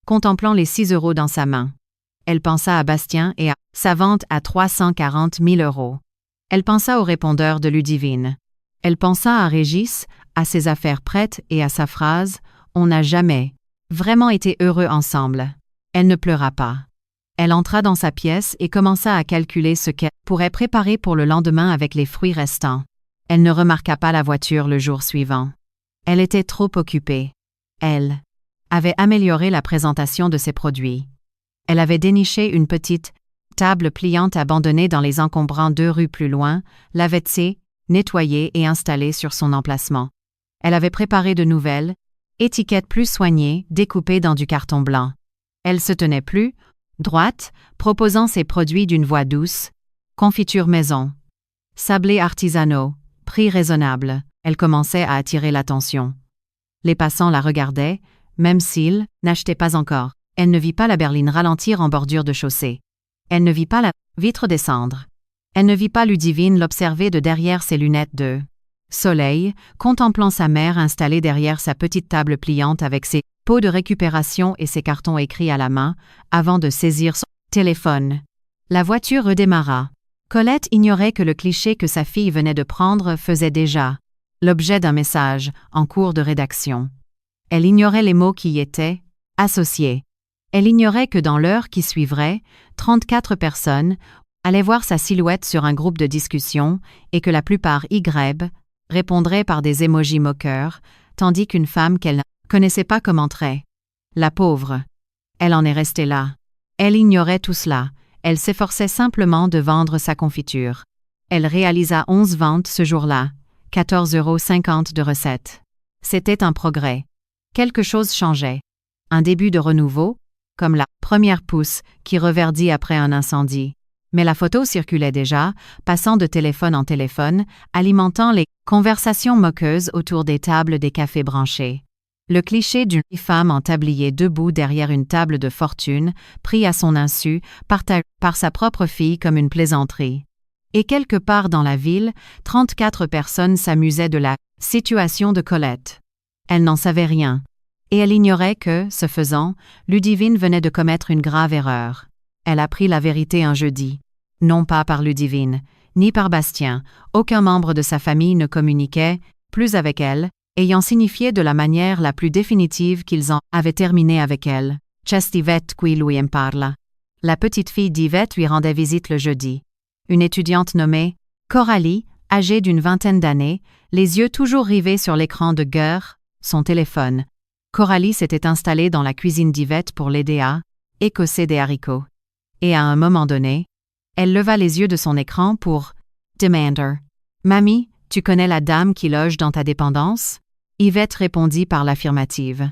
Speaker 1: contemplant les 6 € dans sa main. Elle pensa à Bastien et à sa vente à 340 000 €. Elle pensa au répondeur de Ludivine. Elle pensa à Régis, à ses affaires prêtes et à sa phrase « On n'a jamais vraiment été heureux ensemble ». Elle ne pleura pas. Elle entra dans sa pièce et commença à calculer ce qu'elle pourrait préparer pour le lendemain avec les fruits restants. Elle ne remarqua pas la voiture le jour suivant. Elle était trop occupée. Elle avait amélioré la présentation de ses produits. Elle avait déniché une petite table pliante abandonnée dans les encombrants 2 rues plus loin, l'avait nettoyée et installée sur son emplacement. Elle avait préparé de nouvelles étiquettes plus soignées, découpées dans du carton blanc. Elle se tenait plus droite, proposant ses produits d'une voix douce. Confiture maison. Sablés artisanaux. Prix raisonnable. Elle commençait à attirer l'attention. Les passants la regardaient, même s'ils n'achetaient pas encore. Elle ne vit pas la berline ralentir en bordure de chaussée. Elle ne vit pas la vitre descendre. Elle ne vit pas Ludivine l'observer de derrière ses lunettes de soleil, contemplant sa mère installée derrière sa petite table pliante avec ses pots de récupération et ses cartons écrits à la main, avant de saisir son téléphone. La voiture redémarra. Colette ignorait que le cliché que sa fille venait de prendre faisait déjà l'objet d'un message en cours de rédaction. Elle ignorait les mots qui y étaient associés. Elle ignorait que dans l'heure qui suivrait, 34 personnes allaient voir sa silhouette sur un groupe de discussion et que la plupart y répondraient par des émojis moqueurs, tandis qu'une femme qu'elle ne connaissait pas commenterait. La pauvre. Elle en est restée là. Elle ignorait tout cela. Elle s'efforçait simplement de vendre sa confiture. Elle réalisa 11 ventes ce jour-là, 14,50 € de recettes. C'était un progrès. Quelque chose changeait. Un début de renouveau, comme la première pousse qui reverdit après un incendie. Mais la photo circulait déjà, passant de téléphone en téléphone, alimentant les conversations moqueuses autour des tables des cafés branchés. Le cliché d'une femme en tablier debout derrière une table de fortune, pris à son insu, par sa propre fille comme une plaisanterie. Et quelque part dans la ville, 34 personnes s'amusaient de la situation de Colette. Elle n'en savait rien. Et elle ignorait que, ce faisant, Ludivine venait de commettre une grave erreur. Elle apprit la vérité un jeudi. Non pas par Ludivine, ni par Bastien, aucun membre de sa famille ne communiquait plus avec elle, ayant signifié de la manière la plus définitive qu'ils en avaient terminé avec elle. C'è Yvette qui lui en parla. La petite fille d'Yvette lui rendait visite le jeudi. Une étudiante nommée Coralie, âgée d'une vingtaine d'années, les yeux toujours rivés sur l'écran de guerre, son téléphone. Coralie s'était installée dans la cuisine d'Yvette pour l'aider à écosser des haricots. Et à un moment donné, elle leva les yeux de son écran pour demander. « Mamie, tu connais la dame qui loge dans ta dépendance ?» Yvette répondit par l'affirmative.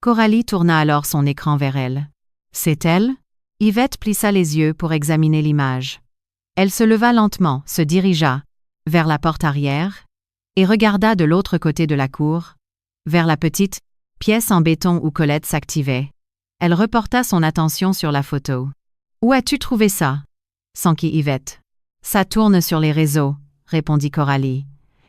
Speaker 1: Coralie tourna alors son écran vers elle. « C'est elle ?» Yvette plissa les yeux pour examiner l'image. Elle se leva lentement, se dirigea vers la porte arrière et regarda de l'autre côté de la cour, vers la petite pièce en béton où Colette s'activait. Elle reporta son attention sur la photo. « Où as-tu trouvé ça ?» s'enquit Yvette. « Ça tourne sur les réseaux », répondit Coralie.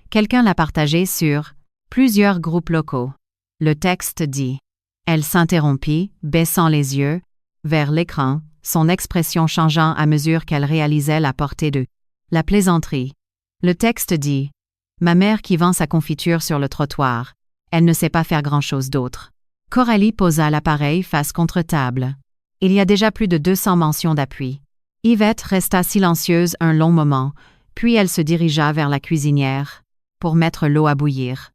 Speaker 1: Quelqu'un l'a partagé sur plusieurs groupes locaux. Le texte dit. Elle s'interrompit, baissant les yeux vers l'écran, son expression changeant à mesure qu'elle réalisait la portée de la plaisanterie. Le texte dit. Ma mère qui vend sa confiture sur le trottoir. Elle ne sait pas faire grand-chose d'autre. Coralie posa l'appareil face contre table. Il y a déjà plus de 200 mentions d'appui. Yvette resta silencieuse un long moment, puis elle se dirigea vers la cuisinière pour mettre l'eau à bouillir.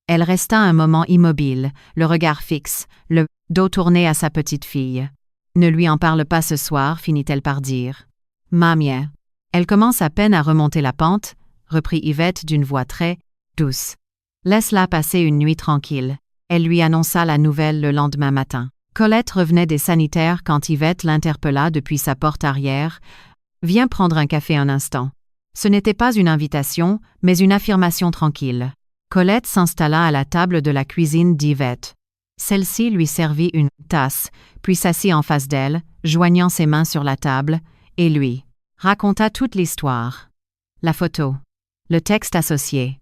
Speaker 1: Elle resta un moment immobile, le regard fixe, le dos tourné à sa petite fille. « Ne lui en parle pas ce soir », finit-elle par dire. « Mamie. » Elle commence à peine à remonter la pente, reprit Yvette d'une voix très douce. « Laisse-la passer une nuit tranquille. » Elle lui annonça la nouvelle le lendemain matin. Colette revenait des sanitaires quand Yvette l'interpella depuis sa porte arrière. « Viens prendre un café un instant. » Ce n'était pas une invitation, mais une affirmation tranquille. Colette s'installa à la table de la cuisine d'Yvette. Celle-ci lui servit une tasse, puis s'assit en face d'elle, joignant ses mains sur la table, et lui raconta toute l'histoire. La photo, le texte associé,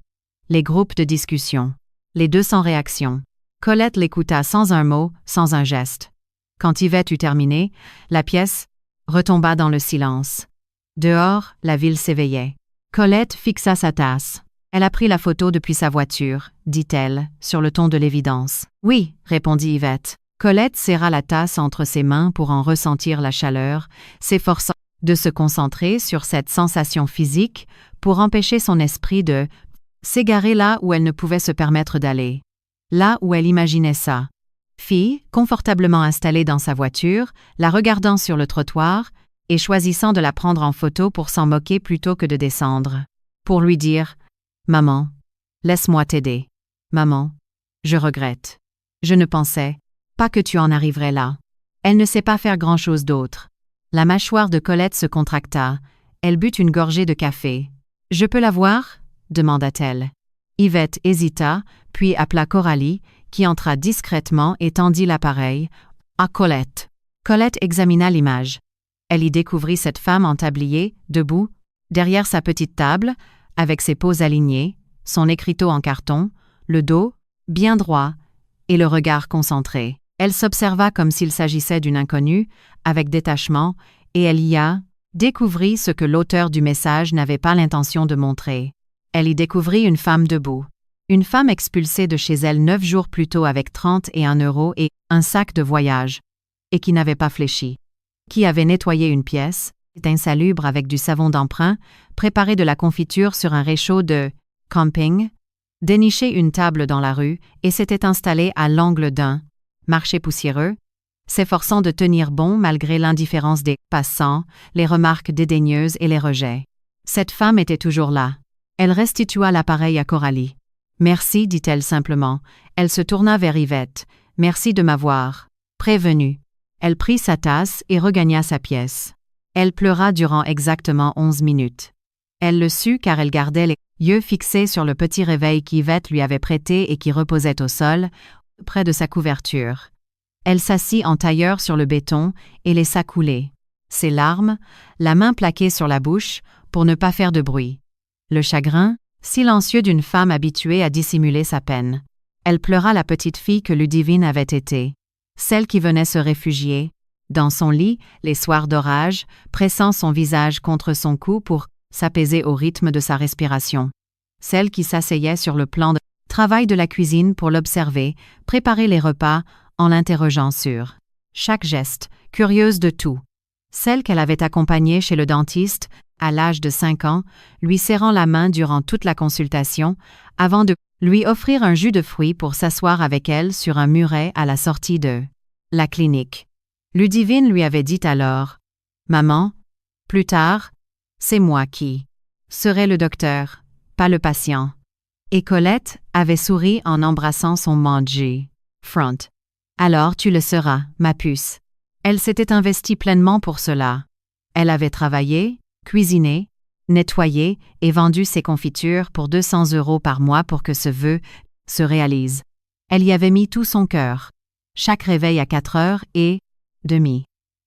Speaker 1: les groupes de discussion, les 200 réactions. Colette l'écouta sans un mot, sans un geste. Quand Yvette eut terminé, la pièce retomba dans le silence. Dehors, la ville s'éveillait. Colette fixa sa tasse. Elle a pris la photo depuis sa voiture, dit-elle, sur le ton de l'évidence. « Oui », répondit Yvette. Colette serra la tasse entre ses mains pour en ressentir la chaleur, s'efforçant de se concentrer sur cette sensation physique pour empêcher son esprit de s'égarer là où elle ne pouvait se permettre d'aller. Là où elle imaginait ça. Fille, confortablement installée dans sa voiture, la regardant sur le trottoir et choisissant de la prendre en photo pour s'en moquer plutôt que de descendre. Pour lui dire « Maman, laisse-moi t'aider. Maman, je regrette. Je ne pensais pas que tu en arriverais là. » Elle ne sait pas faire grand-chose d'autre. La mâchoire de Colette se contracta. Elle but une gorgée de café. « Je peux la voir ?» demanda-t-elle. Yvette hésita, puis appela Coralie, qui entra discrètement et tendit l'appareil à Colette. Colette examina l'image. Elle y découvrit cette femme en tablier, debout, derrière sa petite table, avec ses peaux alignées, son écriteau en carton, le dos, bien droit, et le regard concentré. Elle s'observa comme s'il s'agissait d'une inconnue, avec détachement, et elle y découvrit ce que l'auteur du message n'avait pas l'intention de montrer. Elle y découvrit une femme debout. Une femme expulsée de chez elle 9 jours plus tôt avec 31 € et un sac de voyage, et qui n'avait pas fléchi. Qui avait nettoyé une pièce, insalubre avec du savon d'emprunt, préparé de la confiture sur un réchaud de camping, déniché une table dans la rue et s'était installée à l'angle d'un marché poussiéreux, s'efforçant de tenir bon malgré l'indifférence des passants, les remarques dédaigneuses et les rejets. Cette femme était toujours là. Elle restitua l'appareil à Coralie. « Merci, dit-elle simplement. Elle se tourna vers Yvette. « Merci de m'avoir prévenue. » Elle prit sa tasse et regagna sa pièce. Elle pleura durant exactement 11 minutes. Elle le sut car elle gardait les yeux fixés sur le petit réveil qu'Yvette lui avait prêté et qui reposait au sol, près de sa couverture. Elle s'assit en tailleur sur le béton et laissa couler ses larmes, la main plaquée sur la bouche, pour ne pas faire de bruit. Le chagrin, silencieux d'une femme habituée à dissimuler sa peine. Elle pleura la petite fille que Ludivine avait été. Celle qui venait se réfugier, dans son lit, les soirs d'orage, pressant son visage contre son cou pour s'apaiser au rythme de sa respiration. Celle qui s'asseyait sur le plan de travail de la cuisine pour l'observer, préparer les repas, en l'interrogeant sur chaque geste, curieuse de tout. Celle qu'elle avait accompagnée chez le dentiste, à l'âge de 5 ans, lui serrant la main durant toute la consultation, avant de lui offrir un jus de fruits pour s'asseoir avec elle sur un muret à la sortie de la clinique. Ludivine lui avait dit alors « Maman, plus tard, c'est moi qui serai le docteur, pas le patient. » Et Colette avait souri en embrassant son manji front. « Alors tu le seras, ma puce. » Elle s'était investie pleinement pour cela. Elle avait travaillé, cuisiné, nettoyé et vendu ses confitures pour 200 € par mois pour que ce vœu se réalise. Elle y avait mis tout son cœur. Chaque réveil à 4h30.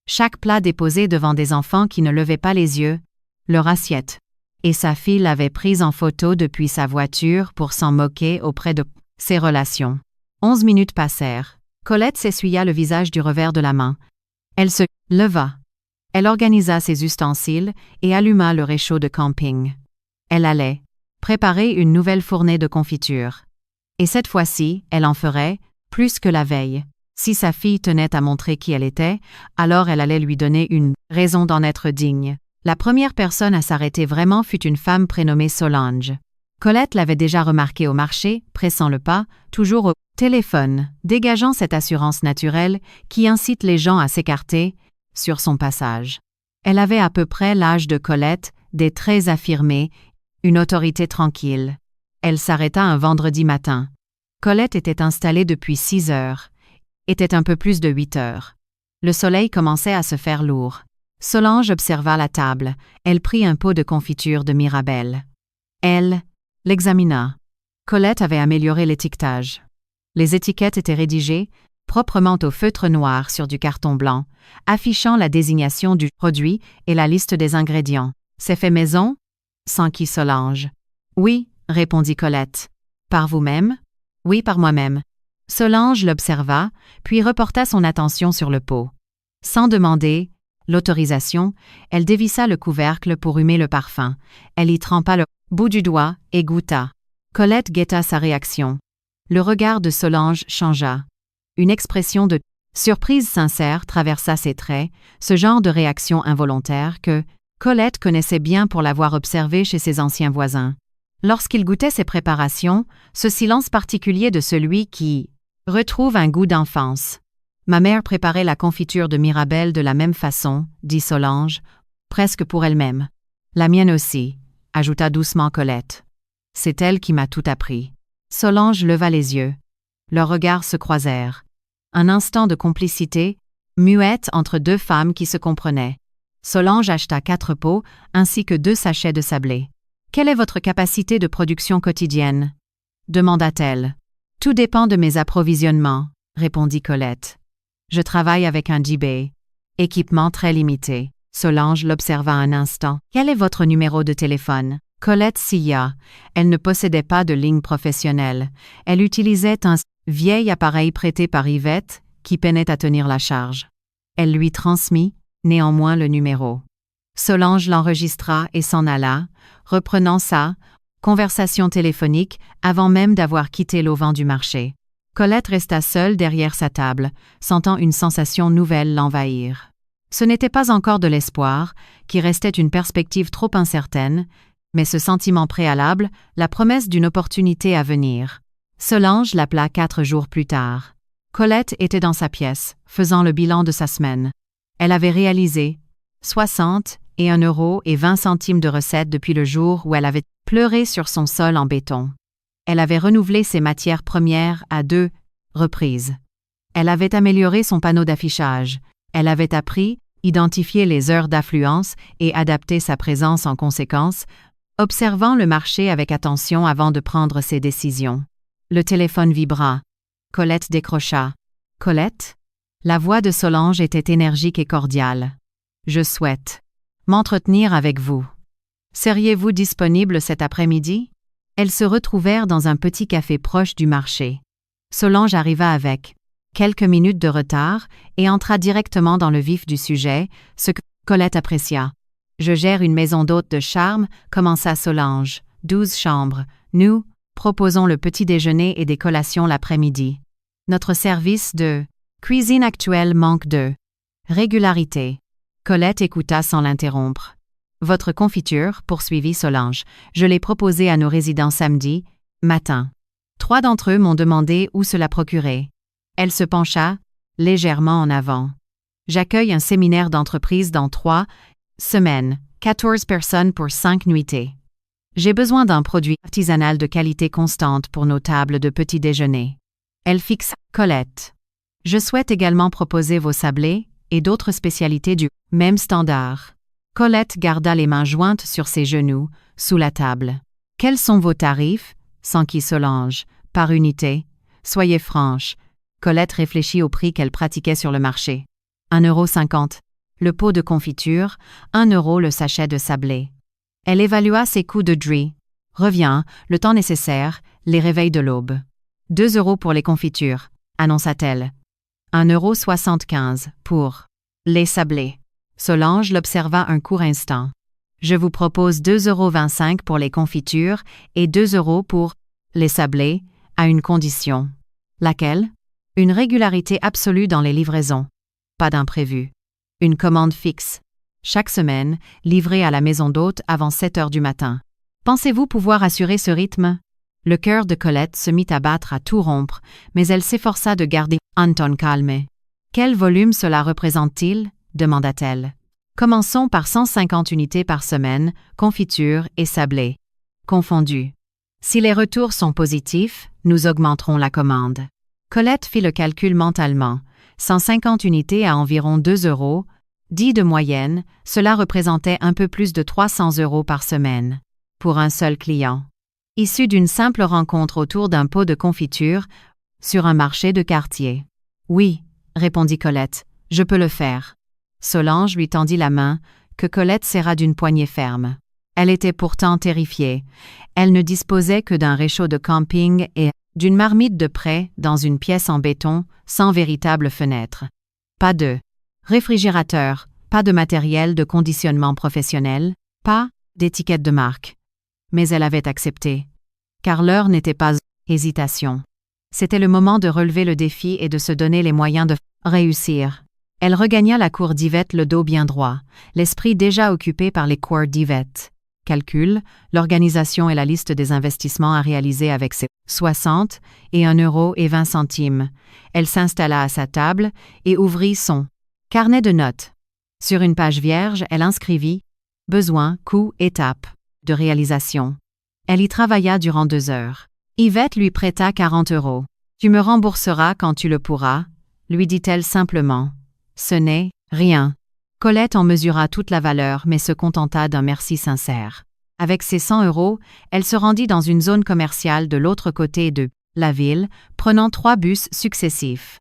Speaker 1: Chaque plat déposé devant des enfants qui ne levaient pas les yeux, leur assiette. Et sa fille l'avait prise en photo depuis sa voiture pour s'en moquer auprès de ses relations. 11 minutes passèrent. Colette s'essuya le visage du revers de la main. Elle se leva. Elle organisa ses ustensiles et alluma le réchaud de camping. Elle allait préparer une nouvelle fournée de confiture. Et cette fois-ci, elle en ferait plus que la veille. Si sa fille tenait à montrer qui elle était, alors elle allait lui donner une raison d'en être digne. La première personne à s'arrêter vraiment fut une femme prénommée Solange. Colette l'avait déjà remarquée au marché, pressant le pas, toujours au téléphone, dégageant cette assurance naturelle qui incite les gens à s'écarter sur son passage. Elle avait à peu près l'âge de Colette, des traits affirmés, une autorité tranquille. Elle s'arrêta un vendredi matin. Colette était installée depuis 6 heures. Était un peu plus de 8 heures. Le soleil commençait à se faire lourd. Solange observa la table. Elle prit un pot de confiture de Mirabelle. Elle l'examina. Colette avait amélioré l'étiquetage. Les étiquettes étaient rédigées, proprement au feutre noir sur du carton blanc, affichant la désignation du produit et la liste des ingrédients. « C'est fait maison ?» s'enquit Solange. « Oui, » répondit Colette. « Par vous-même ?» ?»« Oui, par moi-même. » Solange l'observa, puis reporta son attention sur le pot. Sans demander l'autorisation, elle dévissa le couvercle pour humer le parfum. Elle y trempa le bout du doigt et goûta. Colette guetta sa réaction. Le regard de Solange changea. Une expression de Surprise sincère traversa ses traits, ce genre de réaction involontaire que Colette connaissait bien pour l'avoir observé chez ses anciens voisins. Lorsqu'il goûtait ses préparations, ce silence particulier de celui qui retrouve un goût d'enfance. Ma mère préparait la confiture de Mirabelle de la même façon, dit Solange, presque pour elle-même. La mienne aussi, ajouta doucement Colette. C'est elle qui m'a tout appris. Solange leva les yeux. Leurs regards se croisèrent. Un instant de complicité, muette entre deux femmes qui se comprenaient. Solange acheta 4 pots ainsi que 2 sachets de sablé. « Quelle est votre capacité de production quotidienne » demanda-t-elle. « Tout dépend de mes approvisionnements » répondit Colette. « Je travaille avec un J-Bay. Équipement très limité. » Solange l'observa un instant. « Quel est votre numéro de téléphone » Colette sia. Elle ne possédait pas de ligne professionnelle. Elle utilisait un vieil appareil prêté par Yvette qui peinait à tenir la charge. Elle lui transmit néanmoins le numéro. Solange l'enregistra et s'en alla, reprenant sa conversation téléphonique avant même d'avoir quitté l'auvent du marché. Colette resta seule derrière sa table, sentant une sensation nouvelle l'envahir. Ce n'était pas encore de l'espoir, qui restait une perspective trop incertaine, mais ce sentiment préalable, la promesse d'une opportunité à venir. Solange l'appela 4 jours plus tard. Colette était dans sa pièce, faisant le bilan de sa semaine. Elle avait réalisé 61,20 € de recettes depuis le jour où elle avait pleuré sur son sol en béton. Elle avait renouvelé ses matières premières à 2 reprises. Elle avait amélioré son panneau d'affichage. Elle avait appris, identifié les heures d'affluence et adapté sa présence en conséquence, observant le marché avec attention avant de prendre ses décisions. Le téléphone vibra. Colette décrocha. « Colette ?» La voix de Solange était énergique et cordiale. « Je souhaite m'entretenir avec vous. Seriez-vous disponible cet après-midi ?» Elles se retrouvèrent dans un petit café proche du marché. Solange arriva avec quelques minutes de retard et entra directement dans le vif du sujet, ce que Colette apprécia. « Je gère une maison d'hôtes de charme », commença Solange. 12 chambres. Nous proposons le petit déjeuner et des collations l'après-midi. Notre service de cuisine actuelle manque de régularité. Colette écouta sans l'interrompre. Votre confiture, poursuivit Solange, je l'ai proposée à nos résidents samedi matin. 3 d'entre eux m'ont demandé où se la procurer. Elle se pencha légèrement en avant. J'accueille un séminaire d'entreprise dans 3 semaines, 14 personnes pour 5 nuitées. J'ai besoin d'un produit artisanal de qualité constante pour nos tables de petit déjeuner. Elle fixa Colette. Je souhaite également proposer vos sablés et d'autres spécialités du même standard. Colette garda les mains jointes sur ses genoux, sous la table. Quels sont vos tarifs? S'enquit Solange. Par unité? Soyez franche. Colette réfléchit au prix qu'elle pratiquait sur le marché. 1,50 € le pot de confiture, 1 € le sachet de sablé. Elle évalua ses coûts de dri. Reviens, le temps nécessaire, les réveils de l'aube. 2 € pour les confitures, annonça-t-elle. 1,75 € pour les sablés. Solange l'observa un court instant. Je vous propose 2,25 € pour les confitures et 2 € pour les sablés, à une condition. Laquelle? Une régularité absolue dans les livraisons. Pas d'imprévu. Une commande fixe. Chaque semaine, livrée à la maison d'hôte avant 7 heures du matin. Pensez-vous pouvoir assurer ce rythme? Le cœur de Colette se mit à battre à tout rompre, mais elle s'efforça de garder un ton calme. Quel volume cela représente-t-il? Demanda-t-elle. Commençons par 150 unités par semaine, confiture et sablé. Confondus. Si les retours sont positifs, nous augmenterons la commande. Colette fit le calcul mentalement. 150 unités à environ 2 €, dit de moyenne, cela représentait un peu plus de 300 € par semaine. Pour un seul client. Issu d'une simple rencontre autour d'un pot de confiture, sur un marché de quartier. Oui, répondit Colette, je peux le faire. Solange lui tendit la main, que Colette serra d'une poignée ferme. Elle était pourtant terrifiée. Elle ne disposait que d'un réchaud de camping et d'une marmite de prêt dans une pièce en béton, sans véritable fenêtre. Pas de réfrigérateur, pas de matériel de conditionnement professionnel, pas d'étiquette de marque. Mais elle avait accepté. Car l'heure n'était pas hésitation. C'était le moment de relever le défi et de se donner les moyens de Réussir. Elle regagna la cour d'Yvette le dos bien droit, l'esprit déjà occupé par les cours d'Yvette. Calcul, l'organisation et la liste des investissements à réaliser avec ses 60 et 1,20 €. Elle s'installa à sa table et ouvrit son carnet de notes. Sur une page vierge, elle inscrivit « Besoins, coûts, étapes de réalisation ». Elle y travailla durant 2 heures. Yvette lui prêta 40 €. « Tu me rembourseras quand tu le pourras », lui dit-elle simplement. Ce n'est rien. Colette en mesura toute la valeur mais se contenta d'un merci sincère. Avec ses 100 €, elle se rendit dans une zone commerciale de l'autre côté de la ville, prenant 3 bus successifs.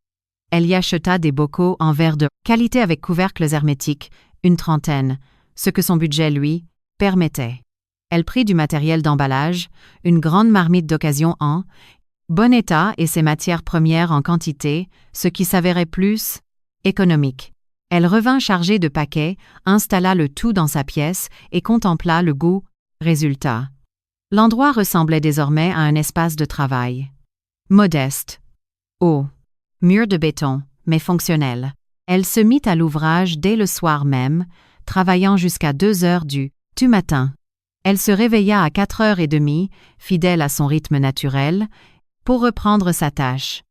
Speaker 1: Elle y acheta des bocaux en verre de qualité avec couvercles hermétiques, une 30aine, ce que son budget lui permettait. Elle prit du matériel d'emballage, une grande marmite d'occasion en bon état et ses matières premières en quantité, ce qui s'avérait plus économique. Elle revint chargée de paquets, installa le tout dans sa pièce et contempla le goût résultat. L'endroit ressemblait désormais à un espace de travail. Modeste. Haut. Mur de béton, mais fonctionnel. Elle se mit à l'ouvrage dès le soir même, travaillant jusqu'à 2 heures du matin. Elle se réveilla à 4h30, fidèle à son rythme naturel, pour reprendre sa tâche.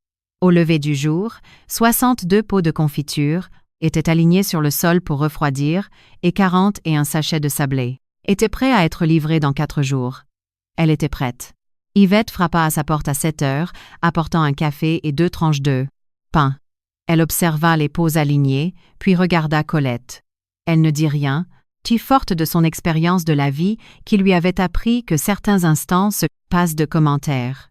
Speaker 1: Au lever du jour, 62 pots de confiture étaient alignés sur le sol pour refroidir et 40 et un sachet de sablé étaient prêts à être livrés dans 4 jours. Elle était prête. Yvette frappa à sa porte à 7 heures, apportant un café et 2 tranches de pain. Elle observa les pots alignés, puis regarda Colette. Elle ne dit rien, si forte de son expérience de la vie qui lui avait appris que certains instants se passent de commentaires.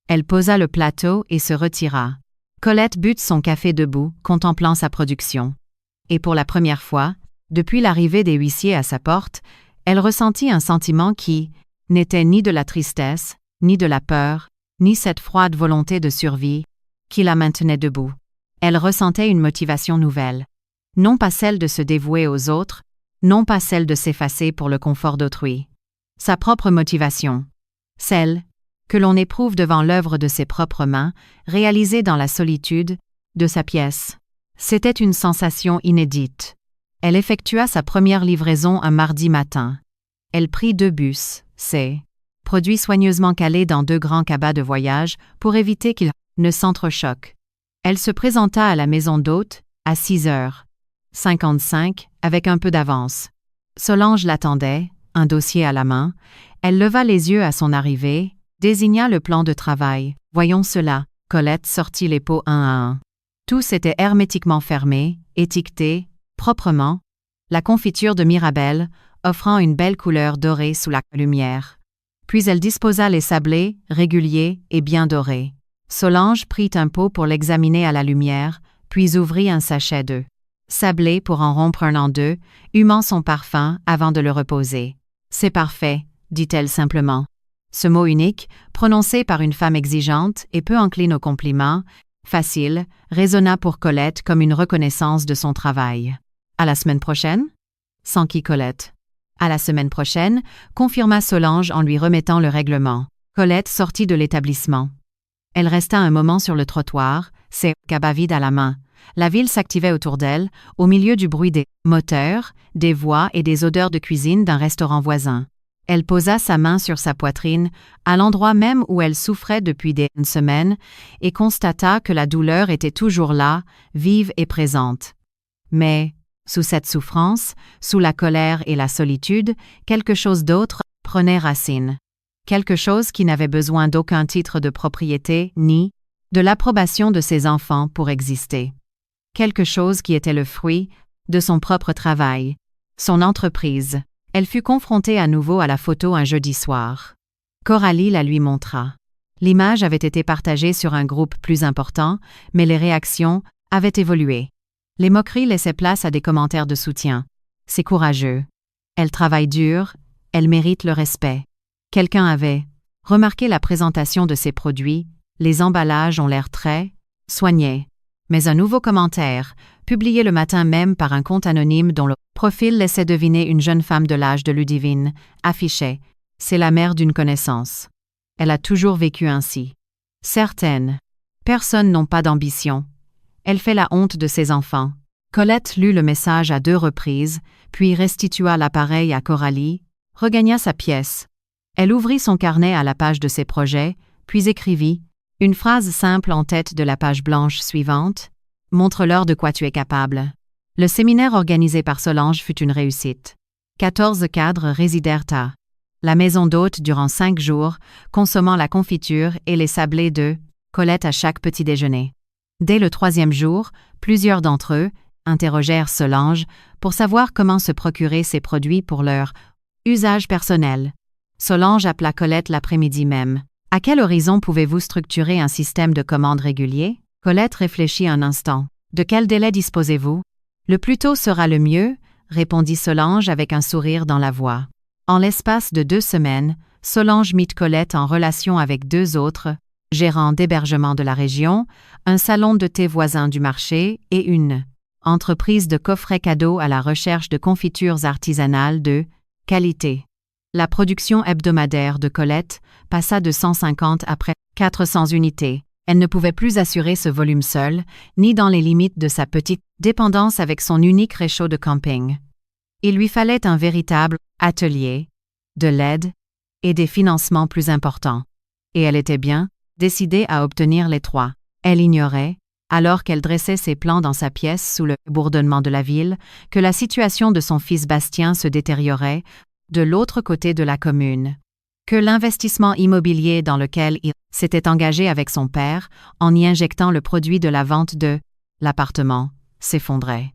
Speaker 1: Elle posa le plateau et se retira. Colette but son café debout, contemplant sa production. Et pour la première fois, depuis l'arrivée des huissiers à sa porte, elle ressentit un sentiment qui n'était ni de la tristesse, ni de la peur, ni cette froide volonté de survie qui la maintenait debout. Elle ressentait une motivation nouvelle. Non pas celle de se dévouer aux autres, non pas celle de s'effacer pour le confort d'autrui. Sa propre motivation. Celle que l'on éprouve devant l'œuvre de ses propres mains, réalisée dans la solitude de sa pièce. C'était une sensation inédite. Elle effectua sa première livraison un mardi matin. Elle prit 2 bus, produits soigneusement calés dans 2 grands cabas de voyage pour éviter qu'ils ne s'entrechoquent. Elle se présenta à la maison d'hôte à 6h55 avec un peu d'avance. Solange l'attendait, un dossier à la main. Elle leva les yeux à son arrivée, désigna le plan de travail. « Voyons cela ». Colette sortit les pots un à un. Tous étaient hermétiquement fermés, étiquetés, proprement. La confiture de Mirabelle, offrant une belle couleur dorée sous la lumière. Puis elle disposa les sablés, réguliers et bien dorés. Solange prit un pot pour l'examiner à la lumière, puis ouvrit un sachet de sablé pour en rompre un en 2, humant son parfum avant de le reposer. « C'est parfait », dit-elle simplement. Ce mot unique, prononcé par une femme exigeante et peu encline aux compliments, facile, résonna pour Colette comme une reconnaissance de son travail. « À la semaine prochaine » s'enquit Colette. « À la semaine prochaine » confirma Solange en lui remettant le règlement. Colette sortit de l'établissement. Elle resta un moment sur le trottoir, ses cabas vides à la main. La ville s'activait autour d'elle, au milieu du bruit des moteurs, des voix et des odeurs de cuisine d'un restaurant voisin. Elle posa sa main sur sa poitrine, à l'endroit même où elle souffrait depuis des semaines, et constata que la douleur était toujours là, vive et présente. Mais, sous cette souffrance, sous la colère et la solitude, quelque chose d'autre prenait racine. Quelque chose qui n'avait besoin d'aucun titre de propriété ni de l'approbation de ses enfants pour exister. Quelque chose qui était le fruit de son propre travail, son entreprise. Elle fut confrontée à nouveau à la photo un jeudi soir. Coralie la lui montra. L'image avait été partagée sur un groupe plus important, mais les réactions avaient évolué. Les moqueries laissaient place à des commentaires de soutien. C'est courageux. Elle travaille dur, elle mérite le respect. Quelqu'un avait remarqué la présentation de ses produits, les emballages ont l'air très soignés. Mais un nouveau commentaire, publié le matin même par un compte anonyme dont le profil laissait deviner une jeune femme de l'âge de Ludivine, affichait « C'est la mère d'une connaissance. Elle a toujours vécu ainsi. Certaines personnes n'ont pas d'ambition. Elle fait la honte de ses enfants. Colette lut le message à 2 reprises, puis restitua l'appareil à Coralie, regagna sa pièce. Elle ouvrit son carnet à la page de ses projets, puis écrivit une phrase simple en tête de la page blanche suivante. « Montre-leur de quoi tu es capable. » Le séminaire organisé par Solange fut une réussite. 14 cadres résidèrent à la maison d'hôte durant 5 jours, consommant la confiture et les sablés de Colette à chaque petit déjeuner. Dès le 3e jour, plusieurs d'entre eux interrogèrent Solange pour savoir comment se procurer ces produits pour leur usage personnel. Solange appela Colette l'après-midi même. « À quel horizon pouvez-vous structurer un système de commande régulier ?» Colette réfléchit un instant. « De quel délai disposez-vous ?»« Le plus tôt sera le mieux, » répondit Solange avec un sourire dans la voix. En l'espace de 2 semaines, Solange mit Colette en relation avec 2 autres gérants d'hébergement de la région, un salon de thé voisin du marché et une entreprise de coffrets cadeaux à la recherche de confitures artisanales de qualité. La production hebdomadaire de Colette passa de 150 à près 400 unités. Elle ne pouvait plus assurer ce volume seule, ni dans les limites de sa petite dépendance avec son unique réchaud de camping. Il lui fallait un véritable atelier, de l'aide et des financements plus importants. Et elle était bien décidée à obtenir les 3. Elle ignorait, alors qu'elle dressait ses plans dans sa pièce sous le bourdonnement de la ville, que la situation de son fils Bastien se détériorait de l'autre côté de la commune, que l'investissement immobilier dans lequel il s'était engagé avec son père, en y injectant le produit de la vente de l'appartement, s'effondrait,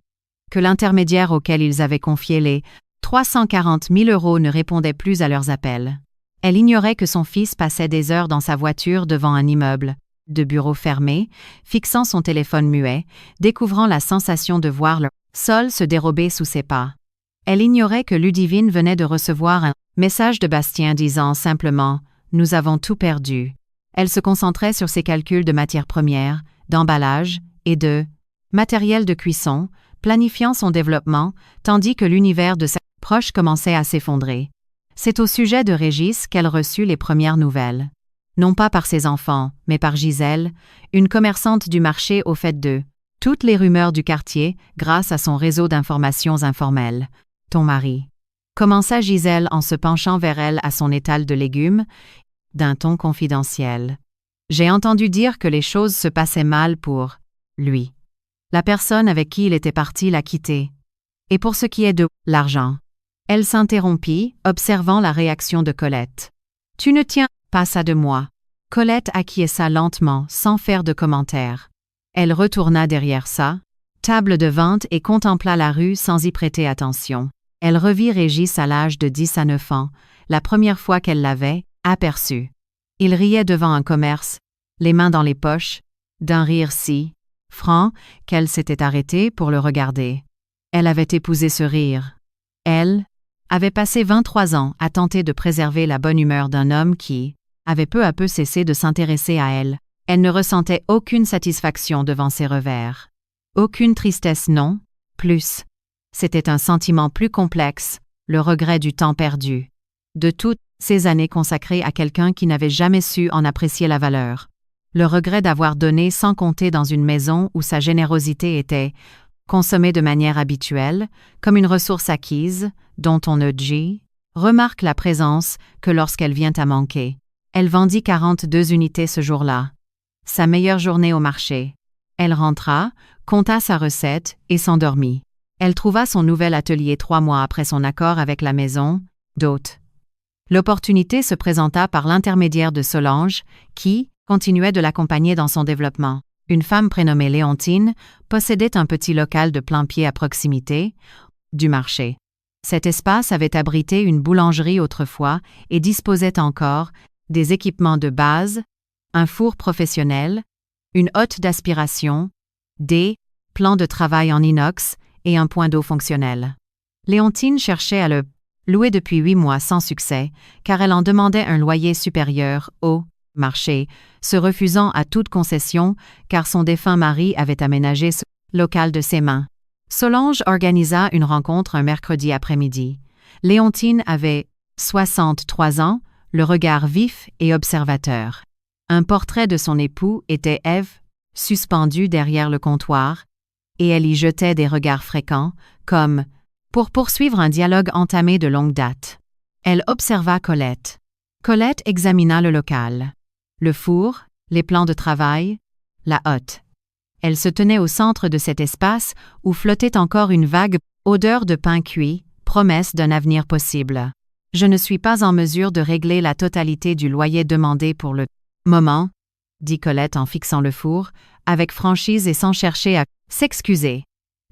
Speaker 1: que l'intermédiaire auquel ils avaient confié les 340 000 € ne répondait plus à leurs appels. Elle ignorait que son fils passait des heures dans sa voiture devant un immeuble de bureau fermé, fixant son téléphone muet, découvrant la sensation de voir le sol se dérober sous ses pas. Elle ignorait que Ludivine venait de recevoir un message de Bastien disant simplement « Nous avons tout perdu ». Elle se concentrait sur ses calculs de matières premières, d'emballage et de matériel de cuisson, planifiant son développement, tandis que l'univers de ses proches commençait à s'effondrer. C'est au sujet de Régis qu'elle reçut les premières nouvelles. Non pas par ses enfants, mais par Gisèle, une commerçante du marché au fait de toutes les rumeurs du quartier grâce à son réseau d'informations informelles. « Ton mari » commença Gisèle en se penchant vers elle à son étal de légumes, d'un ton confidentiel. « J'ai entendu dire que les choses se passaient mal pour lui. La personne avec qui il était parti l'a quitté. Et pour ce qui est de l'argent ?» Elle s'interrompit, observant la réaction de Colette. « Tu ne tiens pas ça de moi. » Colette acquiesça lentement, sans faire de commentaire. Elle retourna derrière sa table de vente et contempla la rue sans y prêter attention. Elle revit Régis à l'âge de 10 à 9 ans, la première fois qu'elle l'avait aperçu. Il riait devant un commerce, les mains dans les poches, d'un rire si franc qu'elle s'était arrêtée pour le regarder. Elle avait épousé ce rire. Elle avait passé 23 ans à tenter de préserver la bonne humeur d'un homme qui avait peu à peu cessé de s'intéresser à elle. Elle ne ressentait aucune satisfaction devant ses revers. Aucune tristesse non, plus. C'était un sentiment plus complexe, le regret du temps perdu. De toutes ces années consacrées à quelqu'un qui n'avait jamais su en apprécier la valeur. Le regret d'avoir donné sans compter dans une maison où sa générosité était consommée de manière habituelle, comme une ressource acquise, dont on ne remarque la présence que lorsqu'elle vient à manquer. Elle vendit 42 unités ce jour-là. Sa meilleure journée au marché. Elle rentra, compta sa recette et s'endormit. Elle trouva son nouvel atelier 3 mois après son accord avec la maison d'hôte. L'opportunité se présenta par l'intermédiaire de Solange, qui continuait de l'accompagner dans son développement. Une femme prénommée Léontine possédait un petit local de plain-pied à proximité du marché. Cet espace avait abrité une boulangerie autrefois et disposait encore des équipements de base, un four professionnel, une hotte d'aspiration, des plans de travail en inox et un point d'eau fonctionnel. Léontine cherchait à le louer depuis 8 mois sans succès, car elle en demandait un loyer supérieur au marché, se refusant à toute concession car son défunt mari avait aménagé ce local de ses mains. Solange organisa une rencontre un mercredi après-midi. Léontine avait 63 ans, le regard vif et observateur. Un portrait de son époux était Ève suspendue derrière le comptoir, et elle y jetait des regards fréquents, comme pour poursuivre un dialogue entamé de longue date. Elle observa Colette. Colette examina le local. Le four, les plans de travail, la hotte. Elle se tenait au centre de cet espace où flottait encore une vague odeur de pain cuit, promesse d'un avenir possible. Je ne suis pas en mesure de régler la totalité du loyer demandé pour le moment, dit Colette en fixant le four, avec franchise et sans chercher à s'excuser.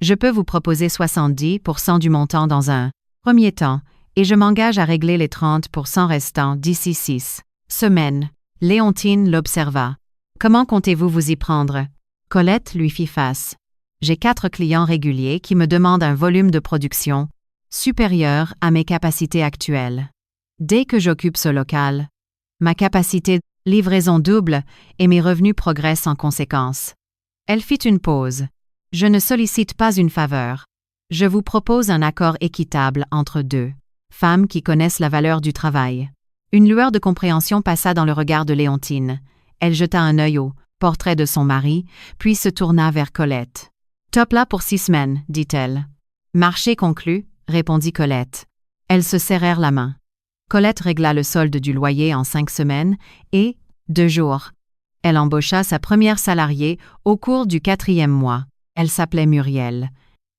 Speaker 1: Je peux vous proposer 70% du montant dans un premier temps, et je m'engage à régler les 30% restants d'ici 6 semaines. Léontine l'observa. Comment comptez-vous vous y prendre? Colette lui fit face. J'ai 4 clients réguliers qui me demandent un volume de production supérieur à mes capacités actuelles. Dès que j'occupe ce local, ma capacité de livraison double et mes revenus progressent en conséquence. Elle fit une pause. Je ne sollicite pas une faveur. Je vous propose un accord équitable entre deux femmes qui connaissent la valeur du travail. Une lueur de compréhension passa dans le regard de Léontine. Elle jeta un œil au portrait de son mari, puis se tourna vers Colette. « Top là pour 6 semaines, dit-elle. »« Marché conclu, » répondit Colette. Elles se serrèrent la main. Colette régla le solde du loyer en 5 semaines et 2 jours. Elle embaucha sa première salariée au cours du 4e mois. Elle s'appelait Muriel.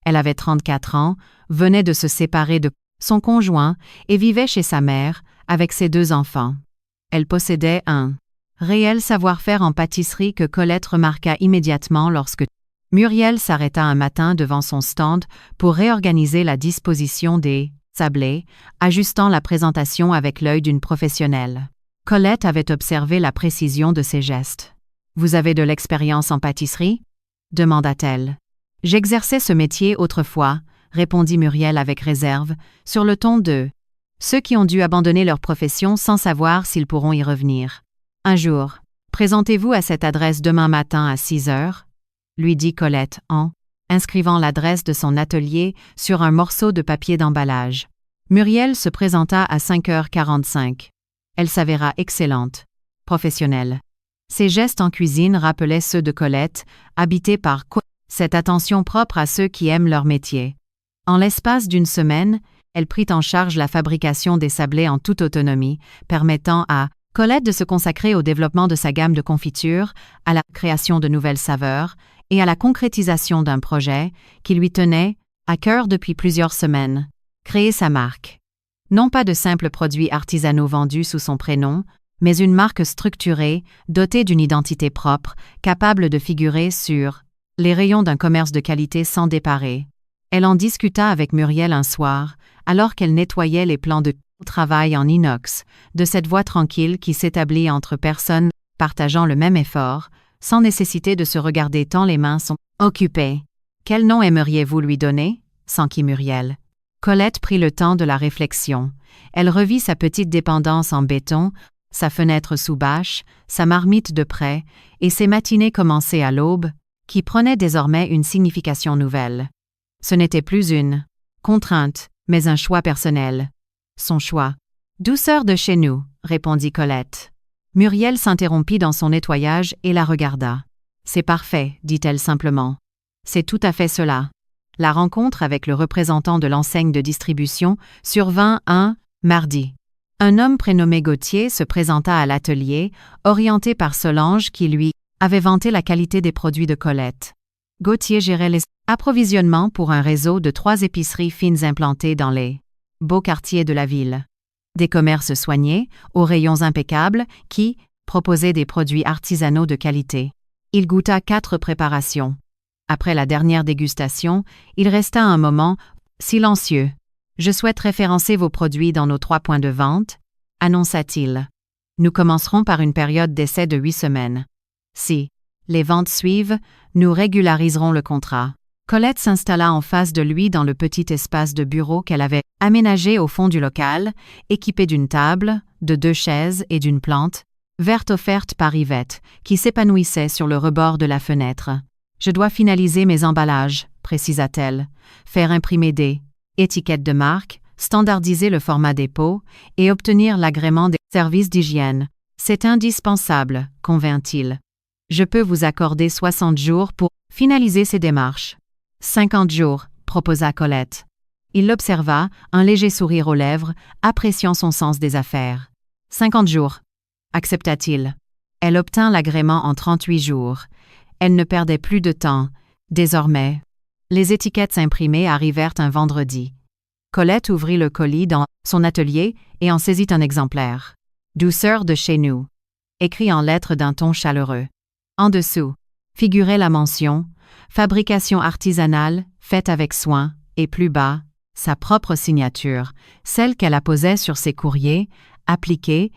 Speaker 1: Elle avait 34 ans, venait de se séparer de son conjoint et vivait chez sa mère avec ses 2 enfants. Elle possédait un réel savoir-faire en pâtisserie que Colette remarqua immédiatement lorsque Muriel s'arrêta un matin devant son stand pour réorganiser la disposition des sablés, ajustant la présentation avec l'œil d'une professionnelle. Colette avait observé la précision de ses gestes. « Vous avez de l'expérience en pâtisserie ?» demanda-t-elle. « J'exerçais ce métier autrefois », répondit Muriel avec réserve, sur le ton de ceux qui ont dû abandonner leur profession sans savoir s'ils pourront y revenir. « Un jour, présentez-vous à cette adresse demain matin à 6 heures ?» lui dit Colette en inscrivant l'adresse de son atelier sur un morceau de papier d'emballage. Muriel se présenta à 5h45. Elle s'avéra excellente, professionnelle. Ses gestes en cuisine rappelaient ceux de Colette, habitée par cette attention propre à ceux qui aiment leur métier. En l'espace d'une semaine, elle prit en charge la fabrication des sablés en toute autonomie, permettant à Colette de se consacrer au développement de sa gamme de confitures, à la création de nouvelles saveurs et à la concrétisation d'un projet qui lui tenait à cœur depuis plusieurs semaines, créer sa marque. Non pas de simples produits artisanaux vendus sous son prénom, mais une marque structurée, dotée d'une identité propre, capable de figurer sur les rayons d'un commerce de qualité sans déparer. Elle en discuta avec Muriel un soir, alors qu'elle nettoyait les plans de travail en inox, de cette voie tranquille qui s'établit entre personnes partageant le même effort, sans nécessité de se regarder tant les mains sont occupées. « Quel nom aimeriez-vous lui donner ?» s'enquit Muriel. Colette prit le temps de la réflexion. Elle revit sa petite dépendance en béton, sa fenêtre sous bâche, sa marmite de prêt, et ses matinées commencées à l'aube, qui prenaient désormais une signification nouvelle. Ce n'était plus une contrainte, mais un choix personnel. Son choix. « Douceur de chez nous », répondit Colette. Muriel s'interrompit dans son nettoyage et la regarda. « C'est parfait, dit-elle simplement. C'est tout à fait cela. » La rencontre avec le représentant de l'enseigne de distribution survint un mardi. Un homme prénommé Gauthier se présenta à l'atelier, orienté par Solange qui lui avait vanté la qualité des produits de Colette. Gauthier gérait les approvisionnements pour un réseau de 3 épiceries fines implantées dans les beaux quartiers de la ville. Des commerces soignés, aux rayons impeccables, qui proposaient des produits artisanaux de qualité. Il goûta 4 préparations. Après la dernière dégustation, il resta un moment silencieux. « Je souhaite référencer vos produits dans nos 3 points de vente », annonça-t-il. « Nous commencerons par une période d'essai de 8 semaines. Si les ventes suivent, nous régulariserons le contrat. » Colette s'installa en face de lui dans le petit espace de bureau qu'elle avait aménagé au fond du local, équipé d'une table, de 2 chaises et d'une plante verte offerte par Yvette, qui s'épanouissait sur le rebord de la fenêtre. « Je dois finaliser mes emballages », précisa-t-elle, « faire imprimer des étiquettes de marque, standardiser le format des pots et obtenir l'agrément des services d'hygiène. C'est indispensable, convint-il. « Je peux vous accorder 60 jours pour finaliser ces démarches. 50 jours, proposa Colette. Il l'observa, un léger sourire aux lèvres, appréciant son sens des affaires. 50 jours, accepta-t-il. Elle obtint l'agrément en 38 jours. Elle ne perdait plus de temps. Désormais, les étiquettes imprimées arrivèrent un vendredi. Colette ouvrit le colis dans son atelier et en saisit un exemplaire. « Douceur de chez nous », écrit en lettres d'un ton chaleureux. En dessous, figurait la mention « Fabrication artisanale, faite avec soin » et plus bas, sa propre signature, celle qu'elle apposait sur ses courriers, appliquée,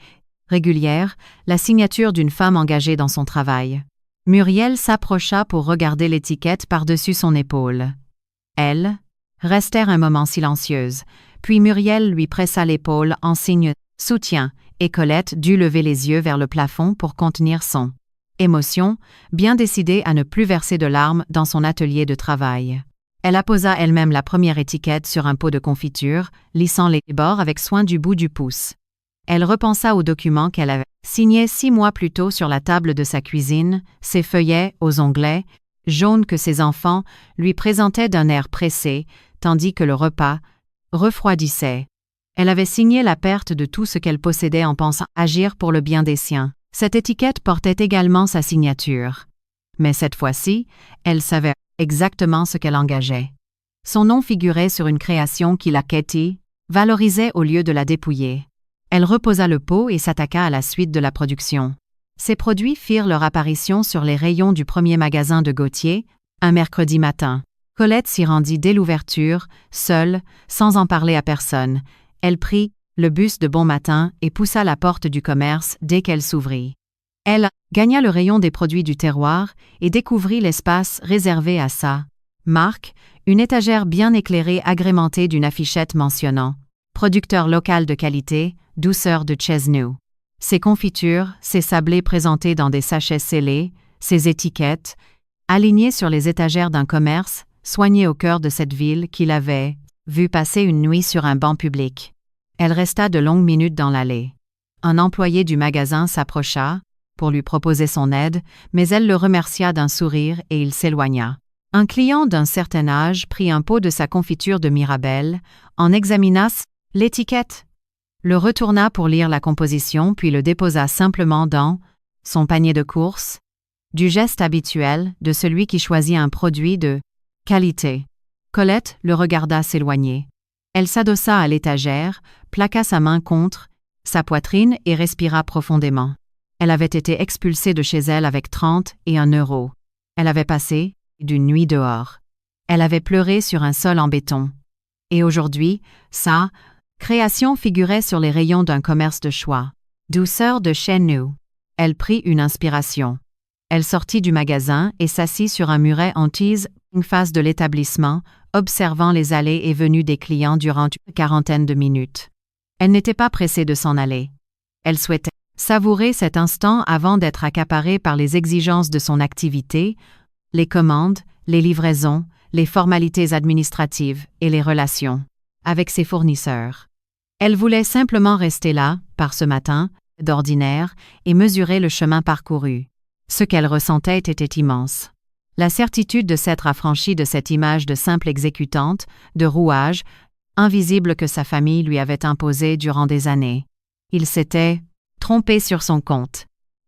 Speaker 1: régulière, la signature d'une femme engagée dans son travail. Muriel s'approcha pour regarder l'étiquette par-dessus son épaule. Elles restèrent un moment silencieuses, puis Muriel lui pressa l'épaule en signe « soutien » et Colette dut lever les yeux vers le plafond pour contenir son émotion, bien décidée à ne plus verser de larmes dans son atelier de travail. Elle apposa elle-même la première étiquette sur un pot de confiture, lissant les bords avec soin du bout du pouce. Elle repensa au document qu'elle avait signé 6 mois plus tôt sur la table de sa cuisine, ses feuillets aux onglets, jaunes que ses enfants lui présentaient d'un air pressé, tandis que le repas refroidissait. Elle avait signé la perte de tout ce qu'elle possédait en pensant agir pour le bien des siens. Cette étiquette portait également sa signature. Mais cette fois-ci, elle savait exactement ce qu'elle engageait. Son nom figurait sur une création qui la Katie valorisait au lieu de la dépouiller. Elle reposa le pot et s'attaqua à la suite de la production. Ces produits firent leur apparition sur les rayons du premier magasin de Gauthier, un mercredi matin. Colette s'y rendit dès l'ouverture, seule, sans en parler à personne. Elle prit le bus de bon matin et poussa la porte du commerce dès qu'elle s'ouvrit. Elle gagna le rayon des produits du terroir et découvrit l'espace réservé à sa marque, une étagère bien éclairée agrémentée d'une affichette mentionnant « Producteur local de qualité, douceur de Chesneau ». Ses confitures, ses sablés présentés dans des sachets scellés, ses étiquettes, alignées sur les étagères d'un commerce, soigné au cœur de cette ville qu'il avait vu passer une nuit sur un banc public. Elle resta de longues minutes dans l'allée. Un employé du magasin s'approcha pour lui proposer son aide, mais elle le remercia d'un sourire et il s'éloigna. Un client d'un certain âge prit un pot de sa confiture de Mirabelle, en examina l'étiquette, le retourna pour lire la composition puis le déposa simplement dans son panier de courses, du geste habituel de celui qui choisit un produit de qualité. Colette le regarda s'éloigner. Elle s'adossa à l'étagère, plaqua sa main contre sa poitrine et respira profondément. Elle avait été expulsée de chez elle avec 31 €. Elle avait passé d'une nuit dehors. Elle avait pleuré sur un sol en béton. Et aujourd'hui, sa création figurait sur les rayons d'un commerce de choix. Douceur de chez nous. Elle prit une inspiration. Elle sortit du magasin et s'assit sur un muret en tige en face de l'établissement, observant les allées et venues des clients durant une quarantaine de minutes. Elle n'était pas pressée de s'en aller. Elle souhaitait savourer cet instant avant d'être accaparée par les exigences de son activité, les commandes, les livraisons, les formalités administratives et les relations avec ses fournisseurs. Elle voulait simplement rester là, par ce matin, d'ordinaire, et mesurer le chemin parcouru. Ce qu'elle ressentait était immense. La certitude de s'être affranchie de cette image de simple exécutante, de rouage, invisible que sa famille lui avait imposée durant des années. Il s'était trompé sur son compte.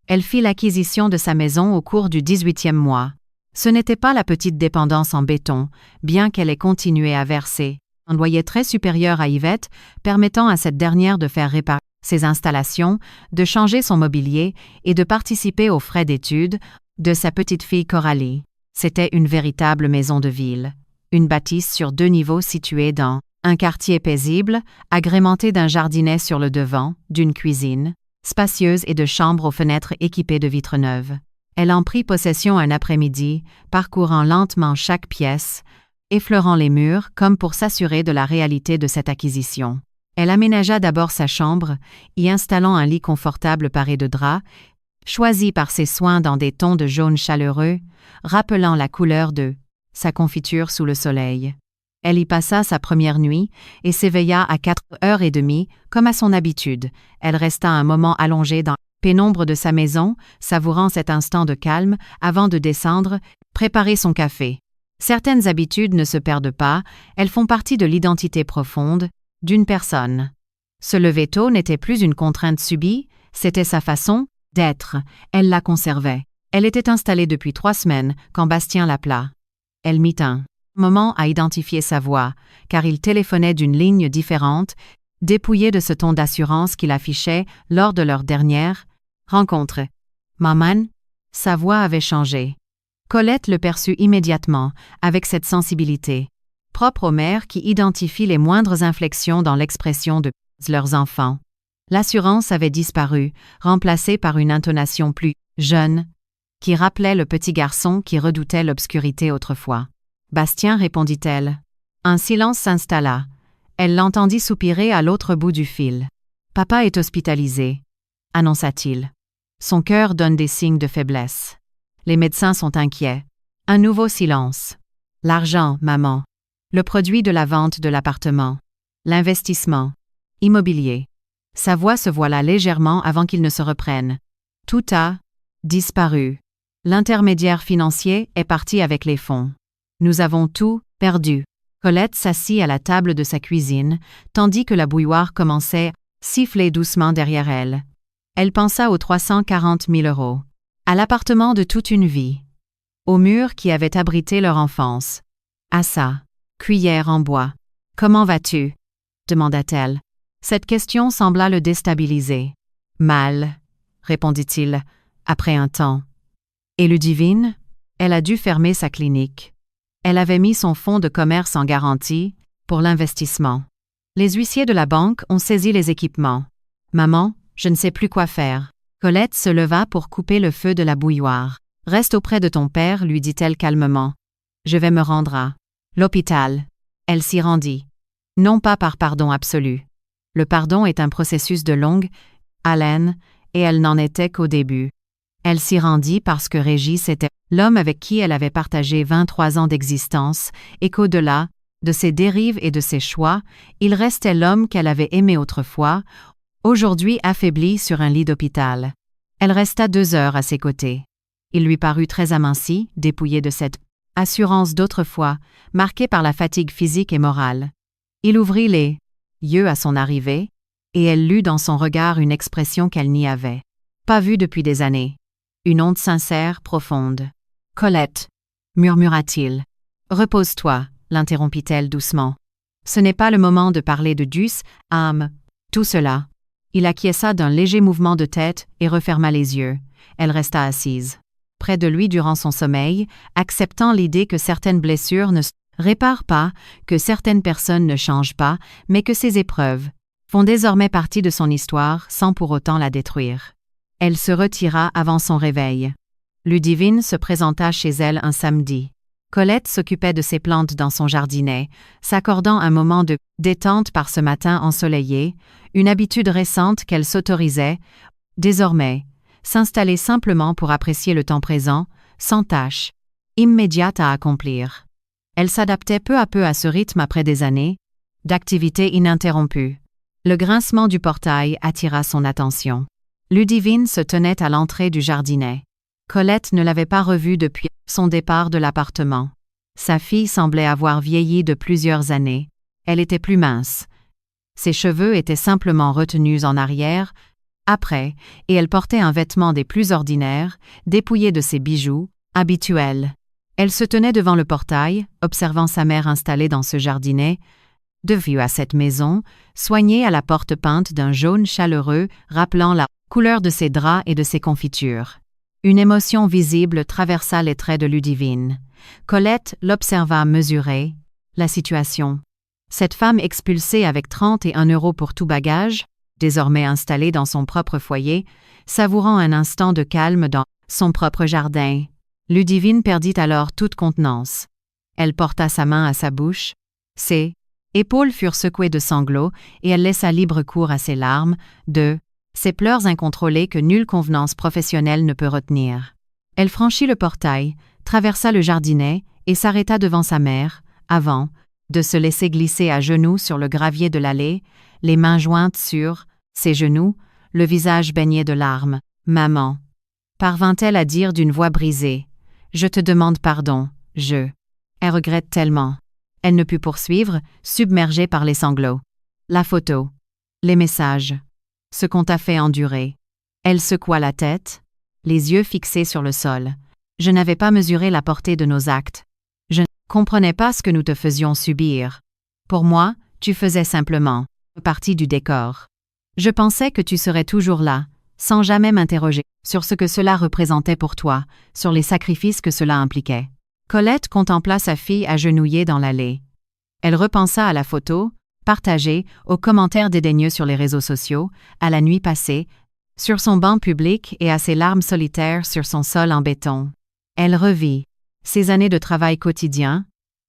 Speaker 1: Elle fit l'acquisition de sa maison au cours du 18e mois. Ce n'était pas la petite dépendance en béton, bien qu'elle ait continué à verser un loyer très supérieur à Yvette, permettant à cette dernière de faire réparer ses installations, de changer son mobilier et de participer aux frais d'études de sa petite-fille Coralie. C'était une véritable maison de ville. Une bâtisse sur 2 niveaux située dans un quartier paisible, agrémenté d'un jardinet sur le devant, d'une cuisine spacieuse et de chambres aux fenêtres équipées de vitres neuves. Elle en prit possession un après-midi, parcourant lentement chaque pièce, effleurant les murs comme pour s'assurer de la réalité de cette acquisition. Elle aménagea d'abord sa chambre, y installant un lit confortable paré de draps, choisi par ses soins dans des tons de jaune chaleureux, rappelant la couleur de sa confiture sous le soleil. Elle y passa sa première nuit et s'éveilla à 4h30, comme à son habitude. Elle resta un moment allongée dans pénombre de sa maison, savourant cet instant de calme avant de descendre, préparer son café. Certaines habitudes ne se perdent pas, elles font partie de l'identité profonde d'une personne. Se lever tôt n'était plus une contrainte subie, c'était sa façon d'être, elle la conservait. Elle était installée depuis 3 semaines quand Bastien l'appela. Elle mit un moment à identifier sa voix, car il téléphonait d'une ligne différente, dépouillé de ce ton d'assurance qu'il affichait lors de leur dernière rencontre. Maman, sa voix avait changé. Colette le perçut immédiatement, avec cette sensibilité, propre aux mères qui identifient les moindres inflexions dans l'expression de leurs enfants. L'assurance avait disparu, remplacée par une intonation plus jeune, qui rappelait le petit garçon qui redoutait l'obscurité autrefois. Bastien, répondit-elle. Un silence s'installa. Elle l'entendit soupirer à l'autre bout du fil. Papa est hospitalisé, annonça-t-il. Son cœur donne des signes de faiblesse. Les médecins sont inquiets. Un nouveau silence. L'argent, maman. Le produit de la vente de l'appartement. L'investissement. Immobilier. Sa voix se voila légèrement avant qu'il ne se reprenne. Tout a disparu. L'intermédiaire financier est parti avec les fonds. Nous avons tout perdu. Colette s'assit à la table de sa cuisine, tandis que la bouilloire commençait à siffler doucement derrière elle. Elle pensa aux 340 000 €, à l'appartement de toute une vie, aux murs qui avaient abrité leur enfance, à sa cuillère en bois. « Comment vas-tu » demanda-t-elle. Cette question sembla le déstabiliser. « Mal » répondit-il, après un temps. « Et Ludivine » Elle a dû fermer sa clinique. Elle avait mis son fonds de commerce en garantie pour l'investissement. Les huissiers de la banque ont saisi les équipements. « Maman, je ne sais plus quoi faire. » Colette se leva pour couper le feu de la bouilloire. « Reste auprès de ton père, lui dit-elle calmement. Je vais me rendre à l'hôpital. » Elle s'y rendit. Non pas par pardon absolu. Le pardon est un processus de longue haleine, et elle n'en était qu'au début. Elle s'y rendit parce que Régis était l'homme avec qui elle avait partagé 23 ans d'existence, et qu'au-delà de ses dérives et de ses choix, il restait l'homme qu'elle avait aimé autrefois, aujourd'hui affaibli sur un lit d'hôpital. Elle resta 2 heures à ses côtés. Il lui parut très aminci, dépouillé de cette assurance d'autrefois, marquée par la fatigue physique et morale. Il ouvrit les yeux à son arrivée, et elle lut dans son regard une expression qu'elle n'y avait pas vue depuis des années. Une honte sincère, profonde. « Colette » murmura-t-il. « Repose-toi » l'interrompit-elle doucement. « Ce n'est pas le moment de parler de Dieu, âme, tout cela. » Il acquiesça d'un léger mouvement de tête et referma les yeux. Elle resta assise, près de lui durant son sommeil, acceptant l'idée que certaines blessures ne se réparent pas, que certaines personnes ne changent pas, mais que ces épreuves font désormais partie de son histoire sans pour autant la détruire. Elle se retira avant son réveil. Ludivine se présenta chez elle un samedi. Colette s'occupait de ses plantes dans son jardinet, s'accordant un moment de détente par ce matin ensoleillé, une habitude récente qu'elle s'autorisait, désormais, s'installer simplement pour apprécier le temps présent, sans tâche immédiate à accomplir. Elle s'adaptait peu à peu à ce rythme après des années d'activité ininterrompue. Le grincement du portail attira son attention. Ludivine se tenait à l'entrée du jardinet. Colette ne l'avait pas revue depuis son départ de l'appartement. Sa fille semblait avoir vieilli de plusieurs années. Elle était plus mince. Ses cheveux étaient simplement retenus en arrière, après, et elle portait un vêtement des plus ordinaires, dépouillé de ses bijoux habituels. Elle se tenait devant le portail, observant sa mère installée dans ce jardinet, de vue à cette maison, soignée à la porte peinte d'un jaune chaleureux rappelant la couleur de ses draps et de ses confitures. Une émotion visible traversa les traits de Ludivine. Colette l'observa mesurer la situation. Cette femme expulsée avec 31 € pour tout bagage, désormais installée dans son propre foyer, savourant un instant de calme dans son propre jardin. Ludivine perdit alors toute contenance. Elle porta sa main à sa bouche. Ses épaules furent secouées de sanglots et elle laissa libre cours à ses larmes, ces pleurs incontrôlés que nulle convenance professionnelle ne peut retenir. Elle franchit le portail, traversa le jardinet et s'arrêta devant sa mère, avant de se laisser glisser à genoux sur le gravier de l'allée, les mains jointes sur ses genoux, le visage baigné de larmes. Maman. Parvint-elle à dire d'une voix brisée. Je te demande pardon, Elle regrette tellement. Elle ne put poursuivre, submergée par les sanglots. La photo. Les messages. Ce qu'on t'a fait endurer. Elle secoua la tête, les yeux fixés sur le sol. Je n'avais pas mesuré la portée de nos actes. Je ne comprenais pas ce que nous te faisions subir. Pour moi, tu faisais simplement partie du décor. Je pensais que tu serais toujours là, sans jamais m'interroger sur ce que cela représentait pour toi, sur les sacrifices que cela impliquait. Colette contempla sa fille agenouillée dans l'allée. Elle repensa à la photo, partagée, aux commentaires dédaigneux sur les réseaux sociaux, à la nuit passée, sur son banc public et à ses larmes solitaires sur son sol en béton. Elle revit ses années de travail quotidien,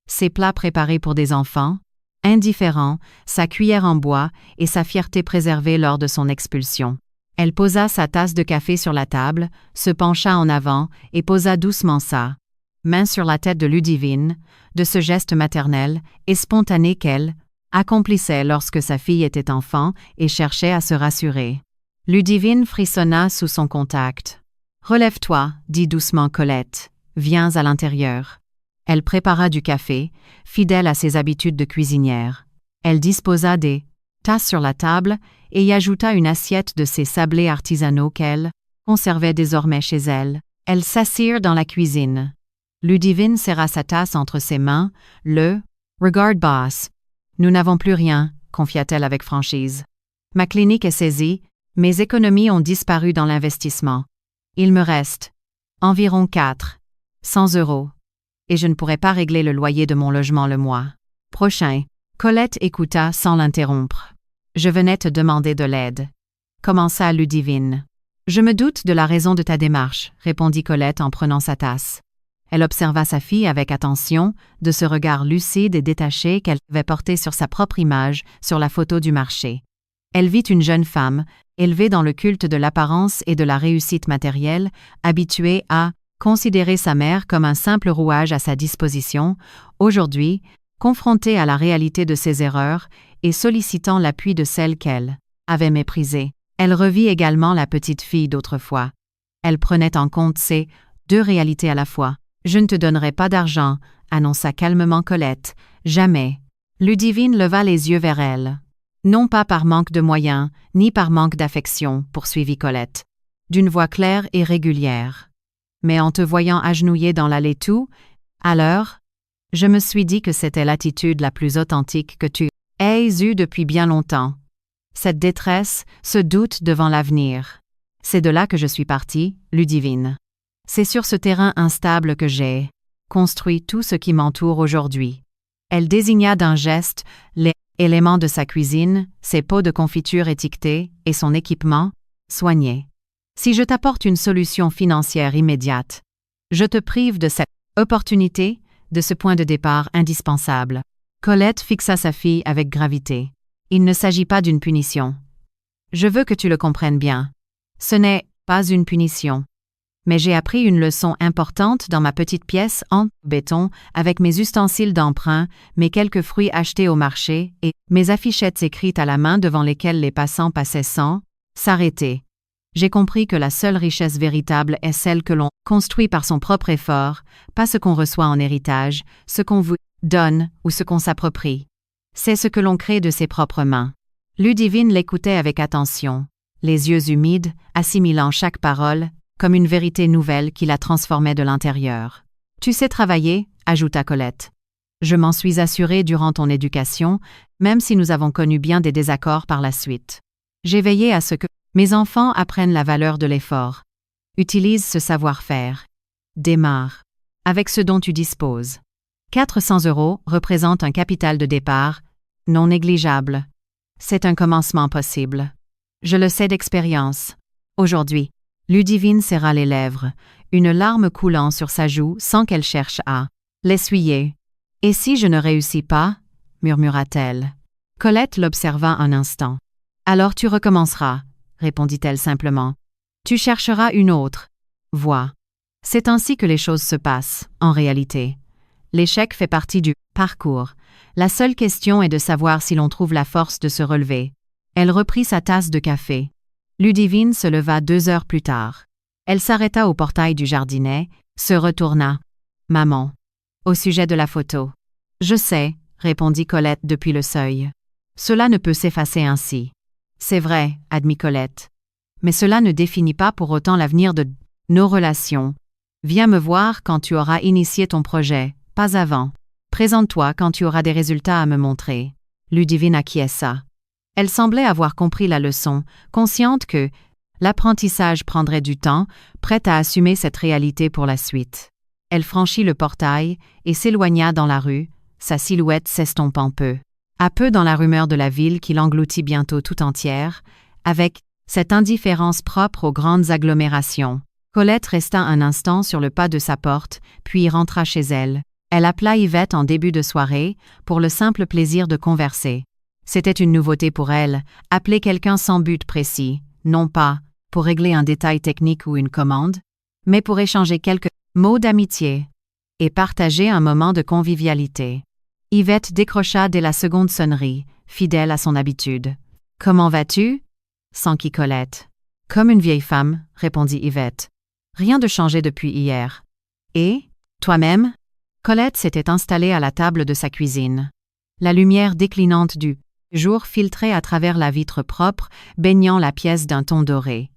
Speaker 1: ses plats préparés pour des enfants, indifférents, sa cuillère en bois et sa fierté préservée lors de son expulsion. Elle posa sa tasse de café sur la table, se pencha en avant et posa doucement sa main sur la tête de Ludivine, de ce geste maternel et spontané qu'elle accomplissait lorsque sa fille était enfant et cherchait à se rassurer. Ludivine frissonna sous son contact. « Relève-toi, dit doucement Colette. Viens à l'intérieur. » Elle prépara du café, fidèle à ses habitudes de cuisinière. Elle disposa des tasses sur la table et y ajouta une assiette de ses sablés artisanaux qu'elle conservait désormais chez elle. Elles s'assirent dans la cuisine. Ludivine serra sa tasse entre ses mains, le « Regarde, boss. Nous n'avons plus rien », confia-t-elle avec franchise. « Ma clinique est saisie, mes économies ont disparu dans l'investissement. Il me reste environ 400 €. Et je ne pourrai pas régler le loyer de mon logement le mois prochain. » Colette écouta sans l'interrompre. « Je venais te demander de l'aide. » Commença Ludivine. « Je me doute de la raison de ta démarche, » répondit Colette en prenant sa tasse. Elle observa sa fille avec attention, de ce regard lucide et détaché qu'elle avait porté sur sa propre image sur la photo du marché. Elle vit une jeune femme, élevée dans le culte de l'apparence et de la réussite matérielle, habituée à considérer sa mère comme un simple rouage à sa disposition, aujourd'hui, confrontée à la réalité de ses erreurs et sollicitant l'appui de celle qu'elle avait méprisée. Elle revit également la petite fille d'autrefois. Elle prenait en compte ces deux réalités à la fois. « Je ne te donnerai pas d'argent », annonça calmement Colette. « Jamais. » Ludivine leva les yeux vers elle. « Non pas par manque de moyens, ni par manque d'affection, » poursuivit Colette, d'une voix claire et régulière. « Mais en te voyant agenouillée dans l'allée tout, à l'heure, je me suis dit que c'était l'attitude la plus authentique que tu aies eue depuis bien longtemps. Cette détresse, ce doute devant l'avenir. C'est de là que je suis partie, Ludivine. C'est sur ce terrain instable que j'ai construit tout ce qui m'entoure aujourd'hui. » Elle désigna d'un geste les éléments de sa cuisine, ses pots de confiture étiquetés et son équipement soigné. « Si je t'apporte une solution financière immédiate, je te prive de cette opportunité, de ce point de départ indispensable. » Colette fixa sa fille avec gravité. « Il ne s'agit pas d'une punition. Je veux que tu le comprennes bien. Ce n'est pas une punition. Mais j'ai appris une leçon importante dans ma petite pièce en béton avec mes ustensiles d'emprunt, mes quelques fruits achetés au marché et mes affichettes écrites à la main devant lesquelles les passants passaient sans s'arrêter. J'ai compris que la seule richesse véritable est celle que l'on construit par son propre effort, pas ce qu'on reçoit en héritage, ce qu'on vous donne ou ce qu'on s'approprie. C'est ce que l'on crée de ses propres mains. » Ludivine l'écoutait avec attention, les yeux humides, assimilant chaque parole, comme une vérité nouvelle qui la transformait de l'intérieur. « Tu sais travailler » ajouta Colette. « Je m'en suis assurée durant ton éducation, même si nous avons connu bien des désaccords par la suite. J'ai veillé à ce que mes enfants apprennent la valeur de l'effort. Utilise ce savoir-faire. Démarre avec ce dont tu disposes. 400 € représente un capital de départ non négligeable. C'est un commencement possible. Je le sais d'expérience. Aujourd'hui, » Ludivine serra les lèvres, une larme coulant sur sa joue sans qu'elle cherche à l'essuyer. « Et si je ne réussis pas » murmura-t-elle. Colette l'observa un instant. « Alors tu recommenceras » répondit-elle simplement. « Tu chercheras une autre voie. C'est ainsi que les choses se passent, en réalité. L'échec fait partie du parcours. La seule question est de savoir si l'on trouve la force de se relever. » Elle reprit sa tasse de café. Ludivine se leva 2 heures plus tard. Elle s'arrêta au portail du jardinet, se retourna. « Maman. » Au sujet de la photo. « Je sais, » répondit Colette depuis le seuil. « Cela ne peut s'effacer ainsi. »« C'est vrai, » admit Colette. « Mais cela ne définit pas pour autant l'avenir de nos relations. Viens me voir quand tu auras initié ton projet, pas avant. Présente-toi quand tu auras des résultats à me montrer. » Ludivine acquiesça. Elle semblait avoir compris la leçon, consciente que l'apprentissage prendrait du temps, prête à assumer cette réalité pour la suite. Elle franchit le portail et s'éloigna dans la rue, sa silhouette s'estompant peu à peu dans la rumeur de la ville qui l'engloutit bientôt tout entière, avec cette indifférence propre aux grandes agglomérations. Colette resta un instant sur le pas de sa porte, puis rentra chez elle. Elle appela Yvette en début de soirée, pour le simple plaisir de converser. C'était une nouveauté pour elle, appeler quelqu'un sans but précis, non pas pour régler un détail technique ou une commande, mais pour échanger quelques mots d'amitié et partager un moment de convivialité. Yvette décrocha dès la seconde sonnerie, fidèle à son habitude. « Comment vas-tu » s'enquit Colette. « Comme une vieille femme » répondit Yvette. « Rien de changé depuis hier. »« Et toi-même » Colette s'était installée à la table de sa cuisine. La lumière déclinante du jour filtrait à travers la vitre propre, baignant la pièce d'un ton doré.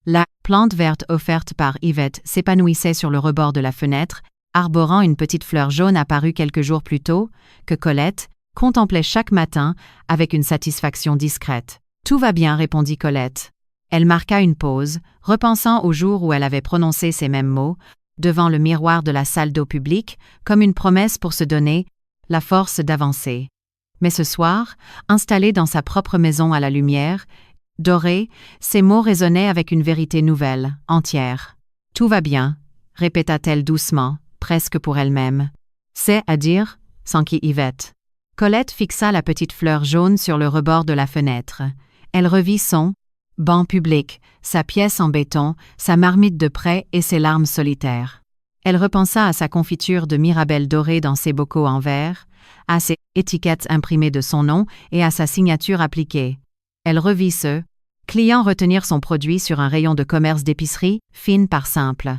Speaker 1: La plante verte offerte par Yvette s'épanouissait sur le rebord de la fenêtre, arborant une petite fleur jaune apparue quelques jours plus tôt, que Colette contemplait chaque matin avec une satisfaction discrète. « Tout va bien » répondit Colette. Elle marqua une pause, repensant au jour où elle avait prononcé ces mêmes mots, devant le miroir de la salle d'eau publique, comme une promesse pour se donner la force d'avancer. Mais ce soir, installée dans sa propre maison à la lumière dorée, ces mots résonnaient avec une vérité nouvelle, entière. « Tout va bien » répéta-t-elle doucement, presque pour elle-même. « C'est à dire » s'enquit Yvette. Colette fixa la petite fleur jaune sur le rebord de la fenêtre. Elle revit son banc public, sa pièce en béton, sa marmite de prêt et ses larmes solitaires. Elle repensa à sa confiture de mirabelle dorée dans ses bocaux en verre, à ses étiquettes imprimées de son nom et à sa signature appliquée. Elle revit ce client retenir son produit sur un rayon de commerce d'épicerie, fine par simple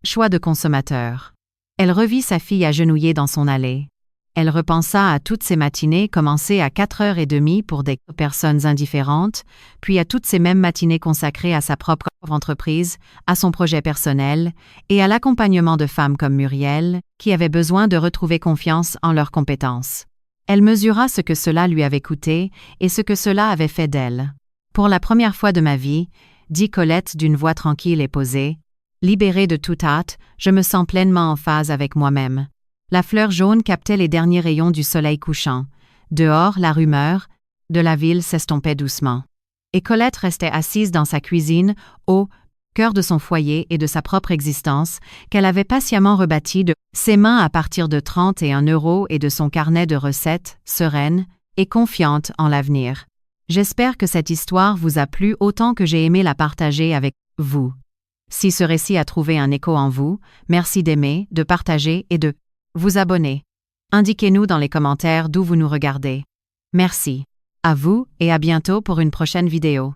Speaker 1: choix de consommateur. Elle revit sa fille agenouillée dans son allée. Elle repensa à toutes ces matinées commencées à 4h30 pour des personnes indifférentes, puis à toutes ces mêmes matinées consacrées à sa propre entreprise, à son projet personnel, et à l'accompagnement de femmes comme Muriel, qui avaient besoin de retrouver confiance en leurs compétences. Elle mesura ce que cela lui avait coûté et ce que cela avait fait d'elle. « Pour la première fois de ma vie, » dit Colette d'une voix tranquille et posée, « libérée de toute hâte, je me sens pleinement en phase avec moi-même. » La fleur jaune captait les derniers rayons du soleil couchant. Dehors, la rumeur de la ville s'estompait doucement. Et Colette restait assise dans sa cuisine, au cœur de son foyer et de sa propre existence, qu'elle avait patiemment rebâtie de ses mains à partir de 31 € et de son carnet de recettes, sereine et confiante en l'avenir. J'espère que cette histoire vous a plu autant que j'ai aimé la partager avec vous. Si ce récit a trouvé un écho en vous, merci d'aimer, de partager et de vous abonner. Indiquez-nous dans les commentaires d'où vous nous regardez. Merci. À vous et à bientôt pour une prochaine vidéo.